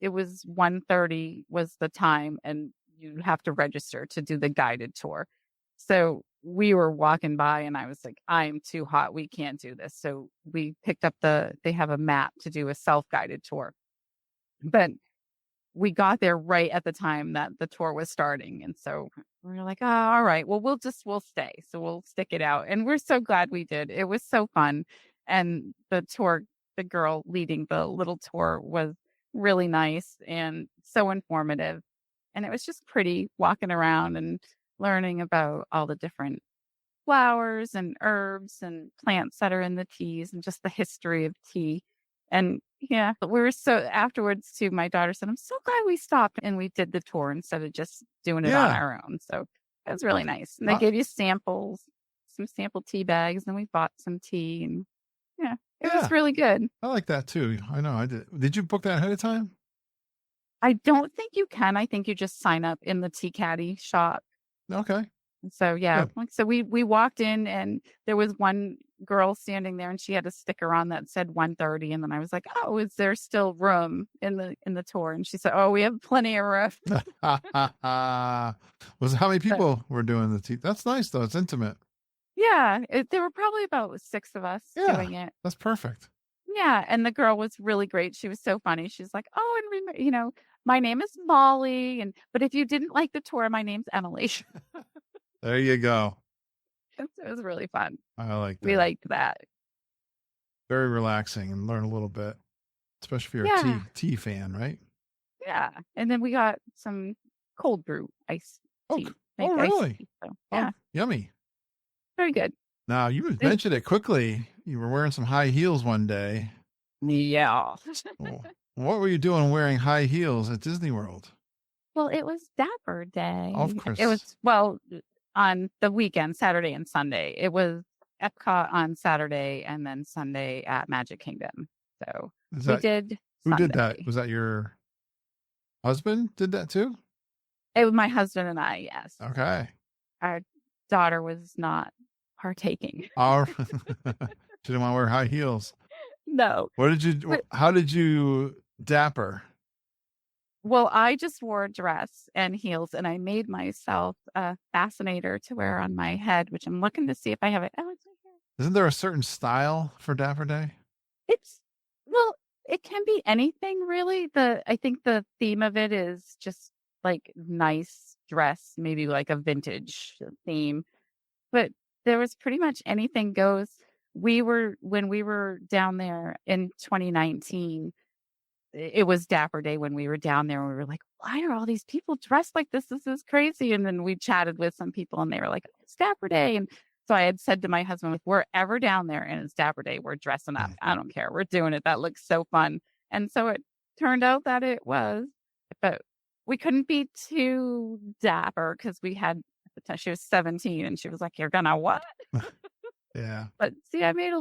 it was 1:30 was the time. And you have to register to do the guided tour. So we were walking by and I was like, I'm too hot. We can't do this. So we picked up they have a map to do a self-guided tour. But we got there right at the time that the tour was starting. And so we were like, oh, all right, well, we'll stay. So we'll stick it out. And we're so glad we did. It was so fun. And the girl leading the little tour was really nice and so informative. And it was just pretty walking around and learning about all the different flowers and herbs and plants that are in the teas and just the history of tea. And but we were so afterwards too, my daughter said, I'm so glad we stopped and we did the tour instead of just doing it on our own. So it was really nice. And they gave you samples, some sample tea bags, and we bought some tea and it was really good. I like that too. I know I did. Did you book that ahead of time? I don't think you can. I think you just sign up in the Tea Caddy shop. Okay. So so we walked in and there was one girl standing there and she had a sticker on that said 1:30 and then I was like, oh, is there still room in the tour? And she said, oh, we have plenty of room. How many people were doing the tea? That's nice though. It's intimate. Yeah, there were probably about 6 of us doing it. That's perfect. Yeah, and the girl was really great. She was so funny. She's like, oh, and my name is Molly, but if you didn't like the tour, my name's Emily. There you go. It was really fun. I like that. We liked that. Very relaxing and learn a little bit, especially if you're a tea fan, right? Yeah, and then we got some cold brew iced tea. Oh, really? Tea, so, yeah. Yummy. Very good. Now, you mentioned it quickly. You were wearing some high heels one day. Yeah. What were you doing wearing high heels at Disney World? Well, it was Dapper Day. Of course. It was, on the weekend, Saturday and Sunday. It was Epcot on Saturday and then Sunday at Magic Kingdom. So we did Who Sunday. did that? Was that your husband did that too? It was my husband and I, yes. Okay. Our daughter was not partaking. All she didn't want to wear high heels. No. But How did you dapper? well, I just wore a dress and heels, and I made myself a fascinator to wear on my head, which I'm looking to see if I have it. Oh, it's right here. Isn't there a certain style for Dapper Day? It's well, it can be anything really. I think the theme of it is just like nice dress, maybe like a vintage theme. But there was pretty much anything goes. When we were down there in 2019, it was Dapper Day when we were down there, and we were like, "Why are all these people dressed like this? This is crazy." And then we chatted with some people, and they were like, "It's Dapper Day." And so I had said to my husband, "If we're ever down there and it's Dapper Day, we're dressing up. Mm. I don't care. We're doing it. That looks so fun." And so it turned out that it was, but we couldn't be too dapper because we had at the time she was 17, and she was like, "You're gonna what?" Yeah. But see, I made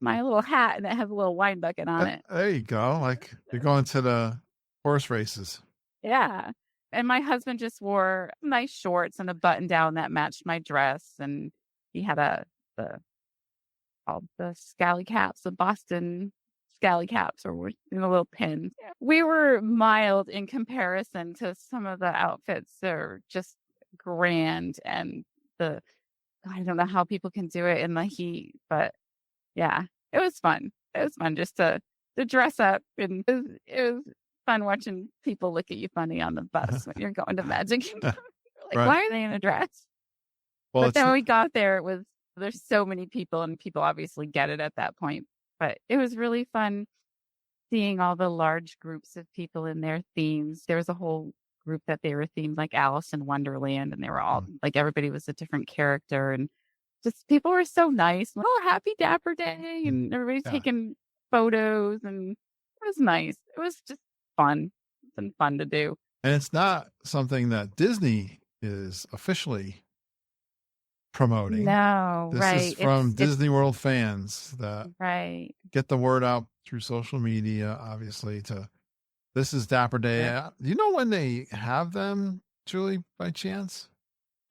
my little hat, and it has a little wine bucket on it. There you go. Like you're going to the horse races. Yeah. And my husband just wore nice shorts and a button down that matched my dress. And he had the all the scally caps, the Boston scally caps, or in the little pins. Yeah. We were mild in comparison to some of the outfits that are just grand, and I don't know how people can do it in the heat, but yeah, it was fun. It was fun just to dress up, and it was fun watching people look at you funny on the bus when you're going to Magic Kingdom. Like, Right. why are they in a dress? Well, But then when we got there, there's so many people, and people obviously get it at that point. But it was really fun seeing all the large groups of people in their themes. There was a whole group that they were themed like Alice in Wonderland, and they were all like everybody was a different character, and just people were so nice. Like, oh, happy Dapper Day, and everybody's taking photos, and it was nice. It was just fun. It's been fun to do. and it's not something that Disney is officially promoting. No, This right. is from It's Disney World fans that right. get the word out through social media, obviously, this is Dapper Day. Yeah. Do you know when they have them, Julie, by chance?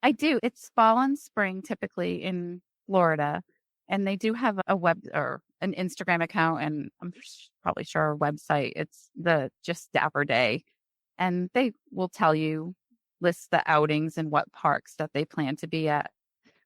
I do. It's fall and spring typically in Florida, and they do have a web or an Instagram account, and I'm probably sure a website. It's the Just Dapper Day, and they will tell you, list the outings and what parks that they plan to be at.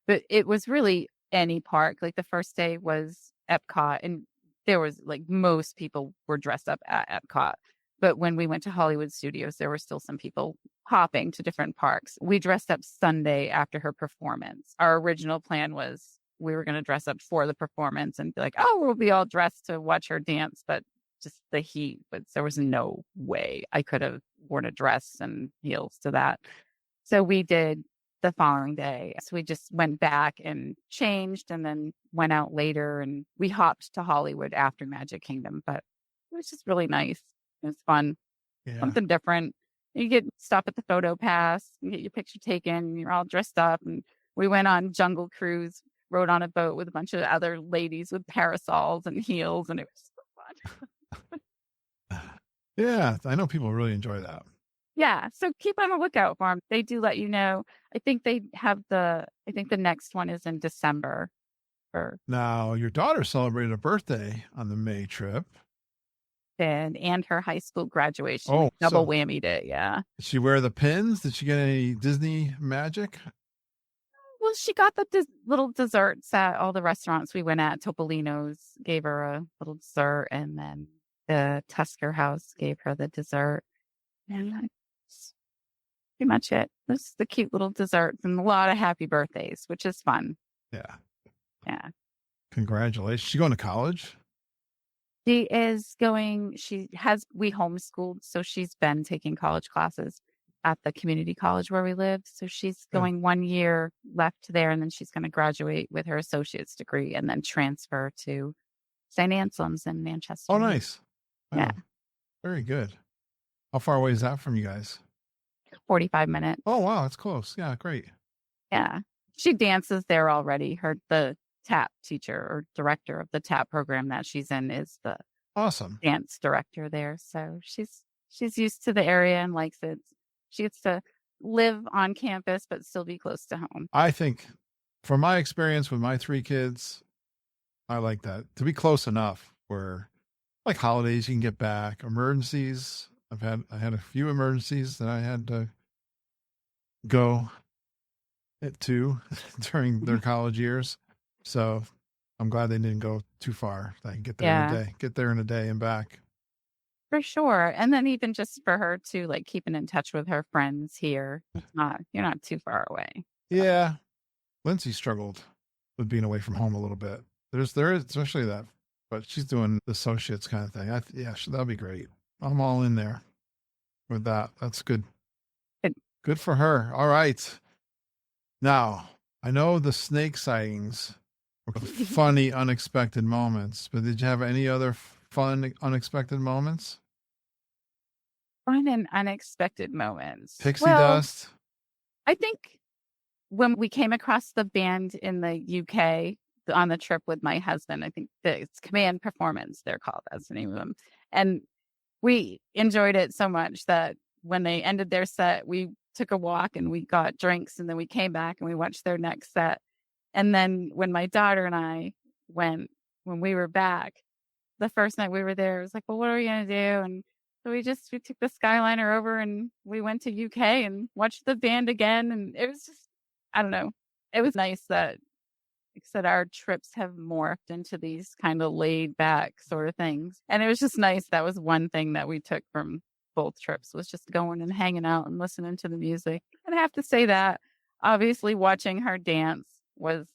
But it was really any park. Like the first day was Epcot, and there was like most people were dressed up at Epcot. But when we went to Hollywood Studios, there were still some people hopping to different parks. We dressed up Sunday after her performance. Our original plan was we were going to dress up for the performance and be like, oh, we'll be all dressed to watch her dance. But just the heat, but there was no way I could have worn a dress and heels to that. So we did the following day. So we just went back and changed and then went out later, and we hopped to Hollywood after Magic Kingdom. But it was just really nice. It was fun. Yeah. Something different. You stop at the photo pass, and get your picture taken. You're all dressed up. And we went on Jungle Cruise, rode on a boat with a bunch of other ladies with parasols and heels, and it was so fun. Yeah, I know people really enjoy that. Yeah, so keep on the lookout for them. They do let you know. I think they have I think the next one is in December. Now, your daughter celebrated a birthday on the May trip. And her high school graduation. Oh, double whammied it, yeah. Did she wear the pins? Did she get any Disney magic? Well, she got the little desserts at all the restaurants we went at. Topolino's gave her a little dessert, and then the Tusker House gave her the dessert. And that's pretty much it. This the cute little desserts and a lot of happy birthdays, which is fun. Yeah. Yeah. Congratulations. She going to college? She is going, we homeschooled, so she's been taking college classes at the community college where we live. So she's going 1 year left there, and then she's going to graduate with her associate's degree and then transfer to St. Anselm's in Manchester. Oh, nice. Wow. Yeah. Very good. How far away is that from you guys? 45 minutes. Oh, wow. That's close. Yeah, great. Yeah. She dances there already. The tap teacher or director of the tap program that she's in is the awesome dance director there. So she's used to the area and likes it. She gets to live on campus, but still be close to home. I think from my experience with my 3 kids, I like that. To be close enough where like holidays you can get back, emergencies. I had a few emergencies that I had to go to during their college years. So I'm glad they didn't go too far. I can get there in a Yeah, day, and back. for sure. And then even just for her to like keeping in touch with her friends here. It's not you're not too far away. So Yeah. Lindsay struggled with being away from home a little bit. There is especially that, but she's doing the associates kind of thing. That'll be great. I'm all in there with that. That's good. it, Good for her. All right. Now, I know the snake sightings were funny, unexpected moments, but did you have any other fun, unexpected moments? fun and unexpected moments. Pixie Well, dust? I think when we came across the band in the UK on the trip with my husband, I think it's Command Performance, they're called. That's the name of them. And we enjoyed it so much that when they ended their set, we took a walk and we got drinks and then we came back and we watched their next set. And then when my daughter and I went, when we were back, the first night we were there, it was like, well, what are we going to do? And so we took the Skyliner over and we went to UK and watched the band again. And it was just, I don't know. It was nice that, like I said, our trips have morphed into these kind of laid back sort of things. And it was just nice. That was one thing that we took from both trips was just going and hanging out and listening to the music. And I have to say that obviously watching her dance was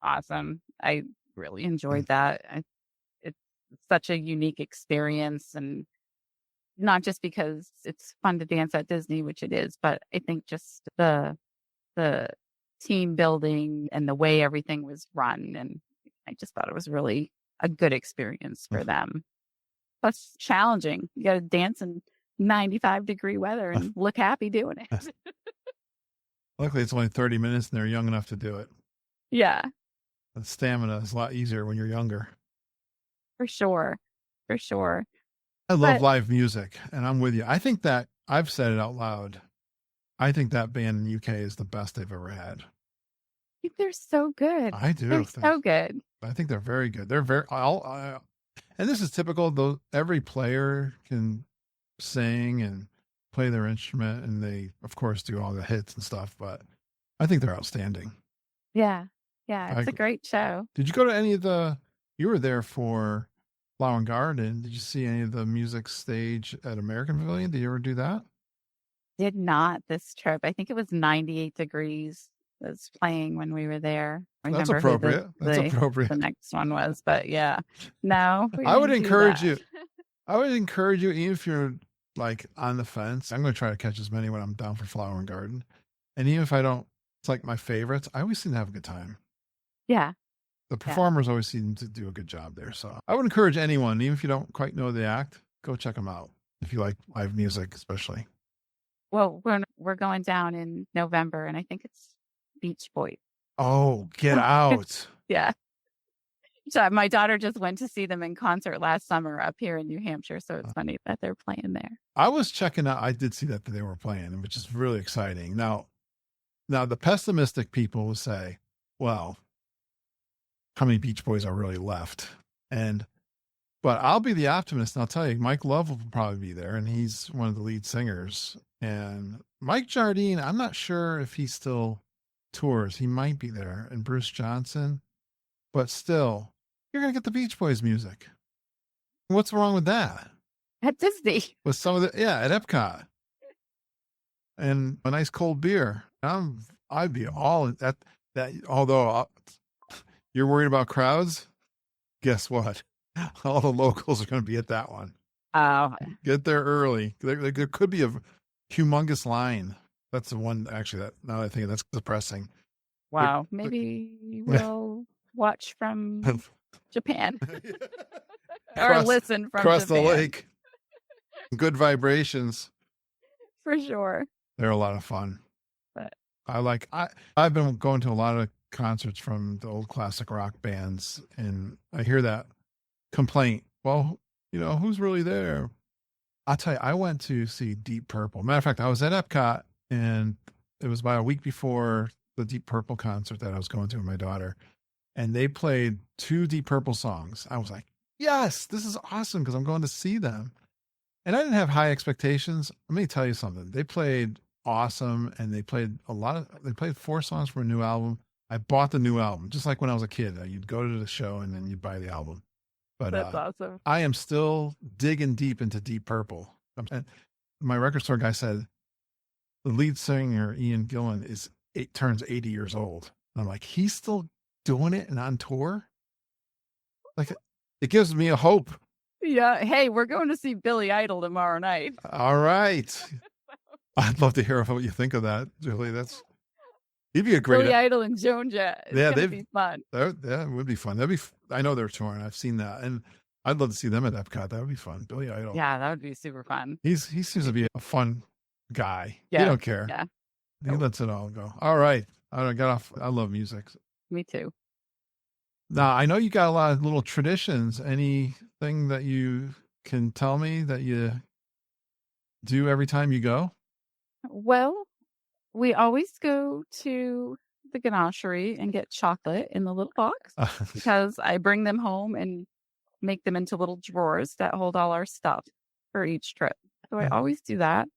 awesome. I really enjoyed that. It's such a unique experience, and not just because it's fun to dance at Disney, which it is, but I think just the team building and the way everything was run. And I just thought it was really a good experience for them. Plus challenging. You got to dance in 95-degree weather and look happy doing it. Luckily, it's only 30 minutes and they're young enough to do it. Yeah, The stamina is a lot easier when you're younger. for sure. For sure. I love But live music, and I'm with you. I think that I've said it out loud. I think that band in the UK is the best they've ever had. they're so good. I do. They're so good. I think they're very good. They're very and this is typical. Though every player can sing and play their instrument, and they, of course, do all the hits and stuff. But I think they're outstanding. Yeah. Yeah. It's a great show. Did you go to any of the? You were there for Flower and Garden. Did you see any of the music stage at American Pavilion? Did you ever do that? Did not this trip. I think it was 98 degrees was playing when we were there. I That's remember who appropriate. That's appropriate. the next one was, but yeah. No. I would encourage you. I would encourage you, even if you're like on the fence. I'm going to try to catch as many when I'm down for Flower and Garden. And even if I don't, it's like my favorites. I always seem to have a good time. Yeah. The performers always seem to do a good job there. So I would encourage anyone, even if you don't quite know the act, go check them out. If you like live music, especially. Well, we're going down in November, and I think it's Beach Boys. Oh, get out. Yeah. So my daughter just went to see them in concert last summer up here in New Hampshire. So it's funny that they're playing there. I was checking out. I did see that they were playing, which is really exciting. Now the pessimistic people will say, well, how many Beach Boys are really left? But I'll be the optimist, and I'll tell you, Mike Love will probably be there, and he's one of the lead singers. And Mike Jardine, I'm not sure if he still tours. He might be there, and Bruce Johnson. But still, you're going to get the Beach Boys music. What's wrong with that? At Disney. With some of at Epcot. And a nice cold beer. I'd be all in that. Although you're worried about crowds, guess what? All the locals are going to be at that one. Oh, Get there early. There could be a humongous line. That's the one, actually, that now that I think that's depressing. wow. Maybe we'll watch from Japan or listen from across Japan. the lake. Good vibrations. For sure. They're a lot of fun. But I've been going to a lot of concerts from the old classic rock bands, and I hear that complaint. Well, who's really there? I'll tell you, I went to see Deep Purple. Matter of fact, I was at Epcot and it was about a week before the Deep Purple concert that I was going to with my daughter, and they played 2 Deep Purple songs. I was like, yes, this is awesome because I'm going to see them. And I didn't have high expectations. Let me tell you something. They played awesome, and they played they played 4 songs from a new album. I bought the new album, just like when I was a kid. You'd go to the show and then you'd buy the album. But That's awesome. I am still digging deep into Deep Purple. And my record store guy said the lead singer, Ian Gillan, turns 80 years old. And I'm like, he's still doing it and on tour? Like, it gives me a hope. Yeah. Hey, we're going to see Billy Idol tomorrow night. All right. I'd love to hear what you think of that, Julie. He'd be a great Billy Idol and Joan Jett. It'd be fun. Yeah, it would be fun. I know they're touring. I've seen that, and I'd love to see them at Epcot. That would be fun. Billy Idol. Yeah, that would be super fun. He seems to be a fun guy. Yeah. He don't care. Yeah. He lets it all go. All right. I got off. I love music. Me too. Now, I know you got a lot of little traditions. Anything that you can tell me that you do every time you go? Well, we always go to the ganachery and get chocolate in the little box because I bring them home and make them into little drawers that hold all our stuff for each trip. So I always do that.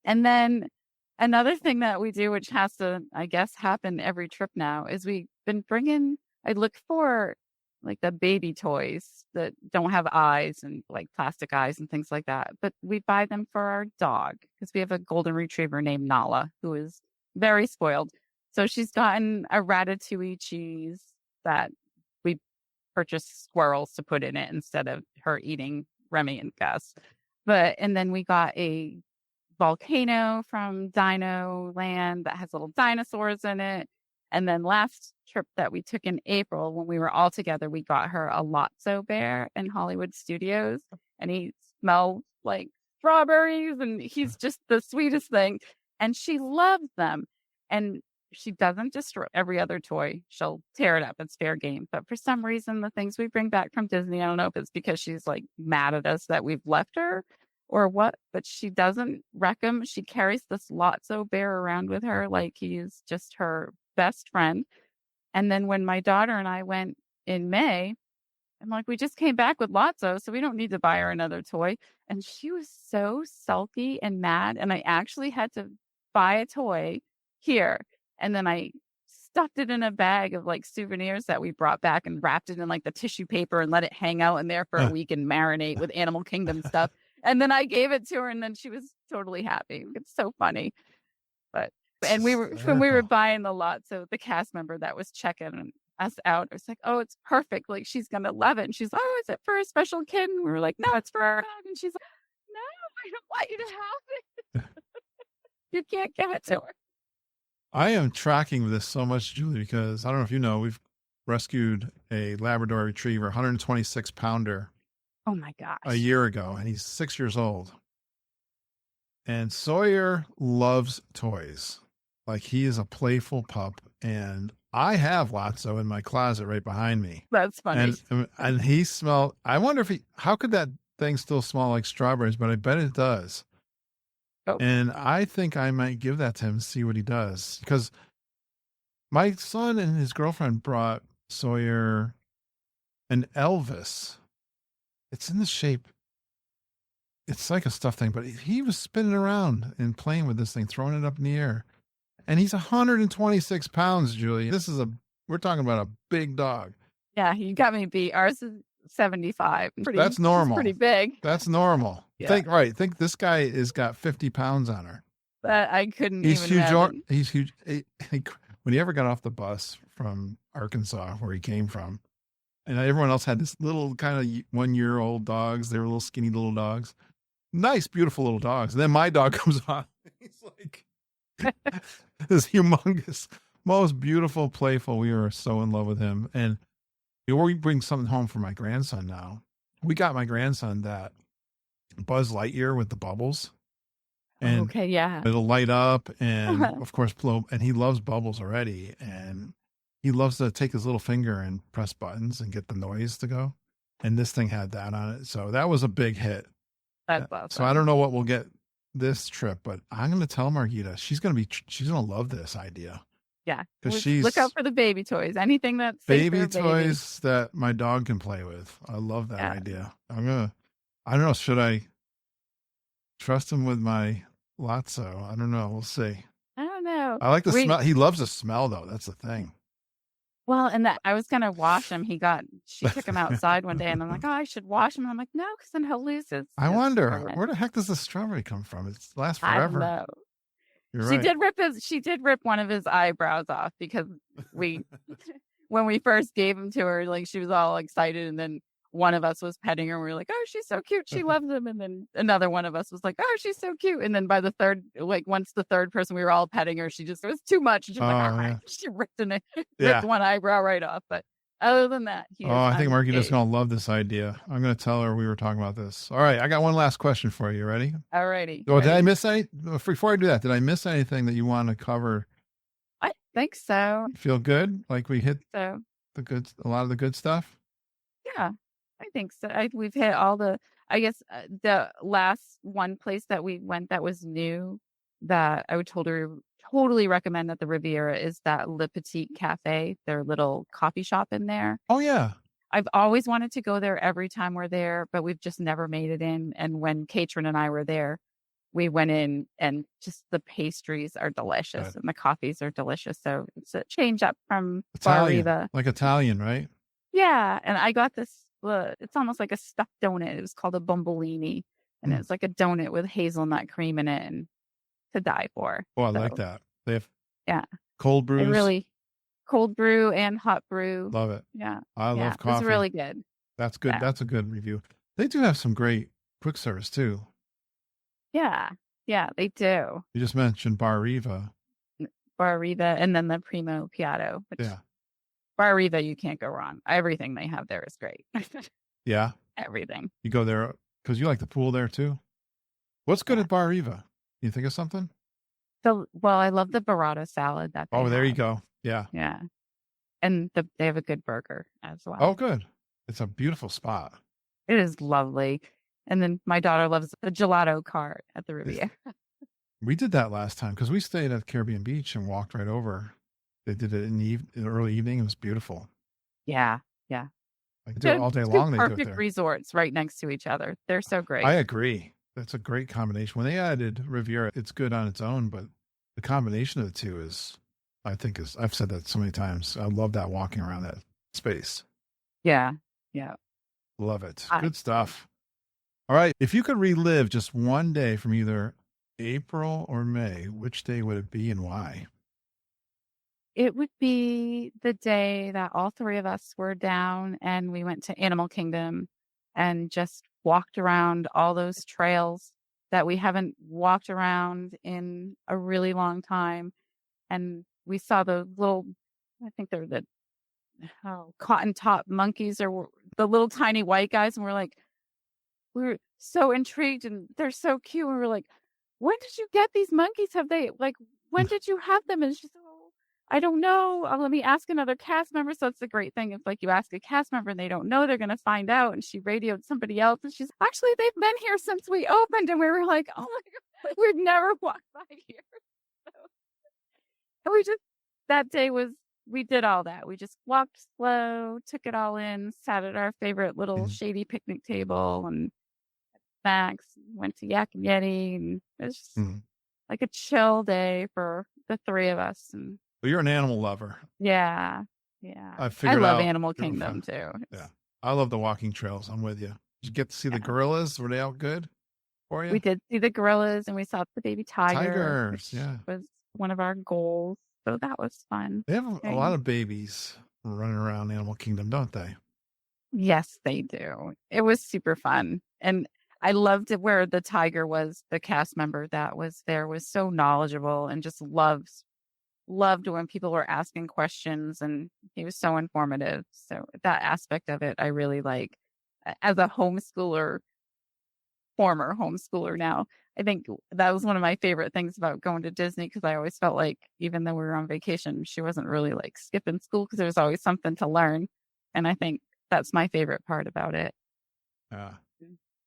And then another thing that we do, which has to, I guess, happen every trip now, is we've been I look for like the baby toys that don't have eyes and like plastic eyes and things like that. But we buy them for our dog because we have a golden retriever named Nala who is very spoiled. So she's gotten a ratatouille cheese that we purchased squirrels to put in it instead of her eating Remy and Gus. And then we got a volcano from Dino Land that has little dinosaurs in it. And then last trip that we took in April, when we were all together, we got her a Lotso bear in Hollywood Studios. And he smells like strawberries and he's just the sweetest thing. And she loves them. And she doesn't destroy every other toy. She'll tear it up. It's fair game. But for some reason, the things we bring back from Disney, I don't know if it's because she's like mad at us that we've left her or what, but she doesn't wreck him. She carries this Lotso bear around with her like he's just her best friend. And then when my daughter and I went in May, I'm like, we just came back with Lotso, so we don't need to buy her another toy. And she was so sulky and mad. And I actually had to buy a toy here. And then I stuffed it in a bag of like souvenirs that we brought back and wrapped it in like the tissue paper and let it hang out in there for a week and marinate with Animal Kingdom stuff. And then I gave it to her and then she was totally happy. It's so funny. And when we were buying the lot, so the cast member that was checking us out, it was like, oh, it's perfect. Like, she's going to love it. And she's like, oh, is it for a special kid? And we were like, no, it's for our dog. And she's like, no, I don't want you to have it. You can't give it to her. I am tracking this so much, Julie, because I don't know if you know, we've rescued a Labrador Retriever, 126 pounder. Oh my gosh. A year ago, and he's 6 years old. And Sawyer loves toys. Like, he is a playful pup, and I have Lotso in my closet right behind me. That's funny. And he smelled, I wonder how could that thing still smell like strawberries, but I bet it does. Oh. And I think I might give that to him and see what he does. Because my son and his girlfriend brought Sawyer an Elvis. It's in the shape. It's like a stuffed thing, but he was spinning around and playing with this thing, throwing it up in the air. And he's 126 pounds, Julie. We're talking about a big dog. Yeah, you got me beat. Ours is 75. That's normal. Pretty big. That's normal. Yeah. Think this guy has got 50 pounds on her. That I couldn't He's even huge. imagine. He's huge. When he ever got off the bus from Arkansas, where he came from, and everyone else had this little kind of 1-year-old dogs. They were little skinny little dogs. Nice, beautiful little dogs. And then my dog comes on. He's like this humongous, most beautiful, playful. We are so in love with him. And we bring something home for my grandson now. We got my grandson that Buzz Lightyear with the bubbles. And okay, yeah. It'll light up and of course blow. And he loves bubbles already. And he loves to take his little finger and press buttons and get the noise to go. And this thing had that on it. So that was a big hit. That's awesome. So I don't know what we'll get this trip, but I'm going to tell Margita she's going to love this idea Yeah. because Look out she's for the baby toys. Anything that's safe for baby a baby. toys that my dog can play with. I love that Yeah. idea. I don't know, should I trust him with my Lotso? I don't know. We'll see. I don't know. I like the smell. He loves the smell though. That's the thing. Well, and that I was gonna wash him. She took him outside one day, and I'm like, oh, I should wash him. And I'm like, no, because then he'll lose his. I wonder permit. where the heck does the strawberry come from? It lasts I don't forever. know. You're She right. did rip one of his eyebrows off because when we first gave him to her, like she was all excited, and then one of us was petting her, and we were like, oh, she's so cute, she loves him, and then another one of us was like, oh, she's so cute, and then by the third, like once the third person we were all petting her, it was too much. She was like, all right, she ripped one eyebrow right off. But other than that, I think Margita's gonna love this idea. I'm gonna tell her we were talking about this. All right, I got one last question for you. Ready? All righty. Well, did I miss any? Before I do that, did I miss anything that you want to cover? I think so. Feel good? Like we hit a lot of the good stuff? Yeah, I think so. We've hit all I guess the last one place that we went that was new that I would totally recommend at the Riviera is that Le Petit Cafe, their little coffee shop in there. Oh, yeah. I've always wanted to go there every time we're there, but we've just never made it in. And when Katrin and I were there, we went in and just the pastries are delicious and the coffees are delicious. So it's a change up from Bar Riva. Like Italian, right? Yeah. And I got this, it's almost like a stuffed donut. It was called a bombolini. And it's like a donut with hazelnut cream in it and to die for. Oh, I like that. They have cold brews. Cold brew and hot brew. Love it. Yeah. I love coffee. It's really good. That's good. Yeah. That's a good review. They do have some great quick service too. Yeah. Yeah, they do. You just mentioned Bar Riva. And then the Primo Piatto. Bar Riva, you can't go wrong. Everything they have there is great. Yeah. Everything. You go there because you like the pool there too. What's good at Bar Riva? You think of something? I love the burrata salad that they there have. you go. Yeah. Yeah. And they have a good burger as well. Oh, good. It's a beautiful spot. It is lovely. And then my daughter loves the gelato cart at the Riviera. We did that last time because we stayed at Caribbean Beach and walked right over. They did it in the early evening. It was beautiful. Yeah. Yeah. Like do it all day long. They do it there. Perfect resorts right next to each other. They're so great. I agree. That's a great combination. When they added Riviera, it's good on its own, but the combination of the two I've said that so many times. I love that walking around that space. Yeah. Yeah. Love it. Good stuff. All right. If you could relive just one day from either April or May, which day would it be and why? It would be the day that all three of us were down and we went to Animal Kingdom and just walked around all those trails that we haven't walked around in a really long time. And we saw the little, I think they're the cotton top monkeys or the little tiny white guys. And we were so intrigued and they're so cute. And we were like, when did you get these monkeys? When did you have them? And she's like, I don't know. Let me ask another cast member. So it's a great thing. If you ask a cast member and they don't know, they're going to find out. And she radioed somebody else. And she's actually, they've been here since we opened. And we were like, oh my God, we'd never walked by here. So, and that day we did all that. We just walked slow, took it all in, sat at our favorite little shady picnic table and snacks, went to Yak and Yeti. And it was just like a chill day for the three of us. And well, you're an animal lover. Yeah. Yeah. I love Animal Kingdom too. Yeah. I love the walking trails. I'm with you. Did you get to see the gorillas? Were they out good for you? We did see the gorillas and we saw the baby tigers. Yeah. Was one of our goals. So that was fun. They have a lot of babies running around Animal Kingdom, don't they? Yes, they do. It was super fun. And I loved it where the tiger was, the cast member that was there was so knowledgeable and just loved when people were asking questions and he was so informative. So that aspect of it, I really like. As a homeschooler, former homeschooler now, I think that was one of my favorite things about going to Disney because I always felt like even though we were on vacation, she wasn't really skipping school because there was always something to learn. And I think that's my favorite part about it. Yeah.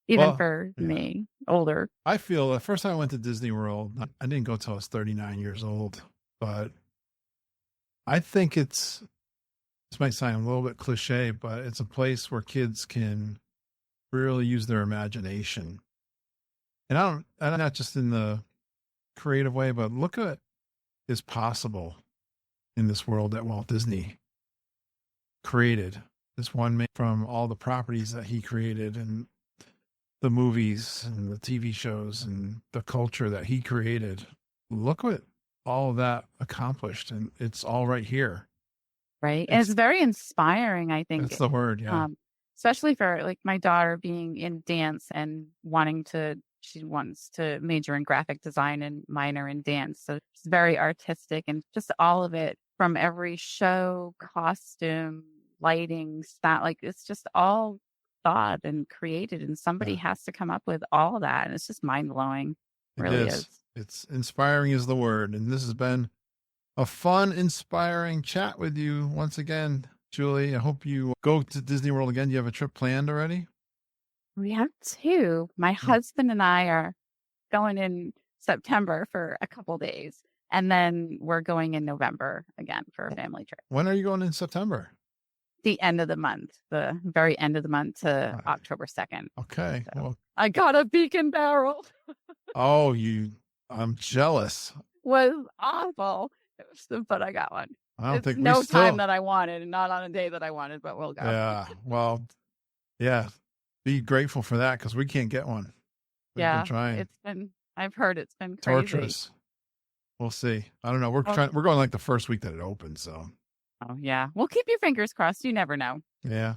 even Well, for yeah. me, older. I feel the first time I went to Disney World, I didn't go till I was 39 years old, but I think this might sound a little bit cliche, but it's a place where kids can really use their imagination. And I'm not just in the creative way, but look at what is possible in this world that Walt Disney created. This one man, from all the properties that he created and the movies and the TV shows and the culture that he created. Look what all of that accomplished. And it's all right here. Right. And it's very inspiring, I think. That's the word. Yeah. Especially for like my daughter being in dance and she wants to major in graphic design and minor in dance. So it's very artistic, and just all of it, from every show, costume, lighting, that, like, it's just all thought and created, and somebody has to come up with all that. And it's just mind blowing. It really is. It's inspiring is the word. And this has been a fun, inspiring chat with you once again, Julie. I hope you go to Disney World again. Do you have a trip planned already? We have two. My husband and I are going in September for a couple days, and then we're going in November again for a family trip. When are you going in September? The end of the month, the very end of the month to October 2nd. Okay. So well, I got a beacon barrel. I'm jealous. Was awful, but I got one. I don't think no time that I wanted, and not on a day that I wanted, but we'll go. Yeah. Well, yeah. Be grateful for that, because we can't get one. We've been trying. I've heard it's been crazy. Torturous. We'll see. I don't know. We're going like the first week that it opens. So. Oh yeah. Well, keep your fingers crossed. You never know. Yeah.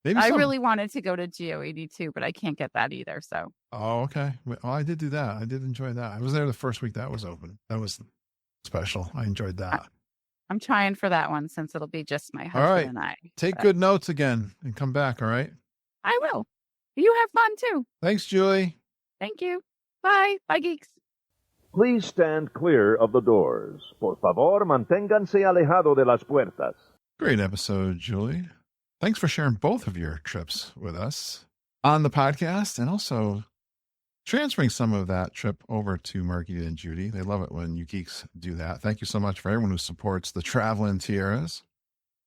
Maybe I really wanted to go to GO82, but I can't get that either. So. Oh, okay. Well, I did do that. I did enjoy that. I was there the first week that was open. That was special. I enjoyed that. I'm trying for that one, since it'll be just my husband and I. Take good notes again and come back. All right. I will. You have fun too. Thanks, Julie. Thank you. Bye. Bye, geeks. Please stand clear of the doors. Por favor, manténganse alejado de las puertas. Great episode, Julie. Thanks for sharing both of your trips with us on the podcast, and also transferring some of that trip over to Margita and Judy. They love it when you geeks do that. Thank you so much for everyone who supports the Traveling Tiaras.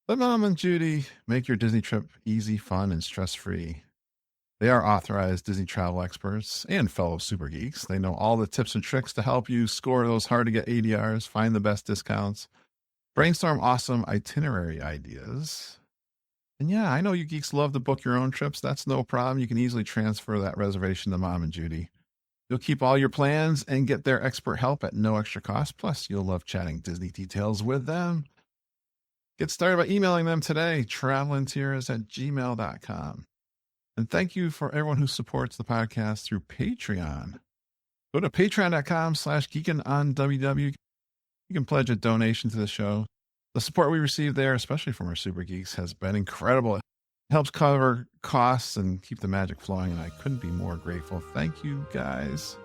Let Mom and Judy make your Disney trip easy, fun, and stress-free. They are authorized Disney travel experts and fellow super geeks. They know all the tips and tricks to help you score those hard-to-get ADRs, find the best discounts, brainstorm awesome itinerary ideas. And yeah, I know you geeks love to book your own trips. That's no problem. You can easily transfer that reservation to Mom and Judy. You'll keep all your plans and get their expert help at no extra cost. Plus, you'll love chatting Disney details with them. Get started by emailing them today, travelingtiaras@gmail.com. And thank you for everyone who supports the podcast through Patreon. Go to patreon.com/geekinonww. You can pledge a donation to the show. The support we receive there, especially from our super geeks, has been incredible. It helps cover costs and keep the magic flowing, and I couldn't be more grateful. Thank you, guys.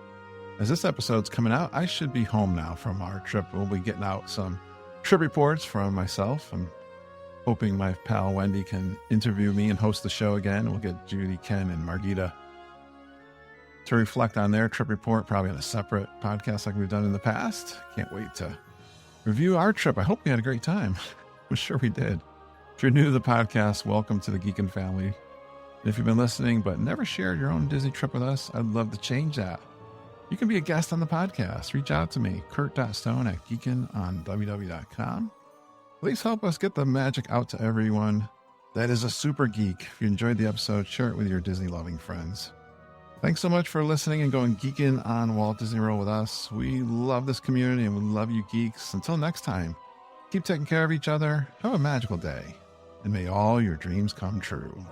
As this episode's coming out, I should be home now from our trip. We'll be getting out some trip reports from myself. I'm hoping my pal Wendy can interview me and host the show again. We'll get Judy, Ken, and Margita to reflect on their trip report, probably on a separate podcast like we've done in the past. Can't wait to review our trip. I hope we had a great time. I'm sure we did. If you're new to the podcast, welcome to the Geekin' family. And if you've been listening but never shared your own Disney trip with us, I'd love to change that. You can be a guest on the podcast. Reach out to me, kurt.stone@geekinonww.com. Please help us get the magic out to everyone that is a super geek. If you enjoyed the episode, share it with your Disney-loving friends. Thanks so much for listening and going geeking on Walt Disney World with us. We love this community and we love you geeks. Until next time, keep taking care of each other. Have a magical day, and may all your dreams come true.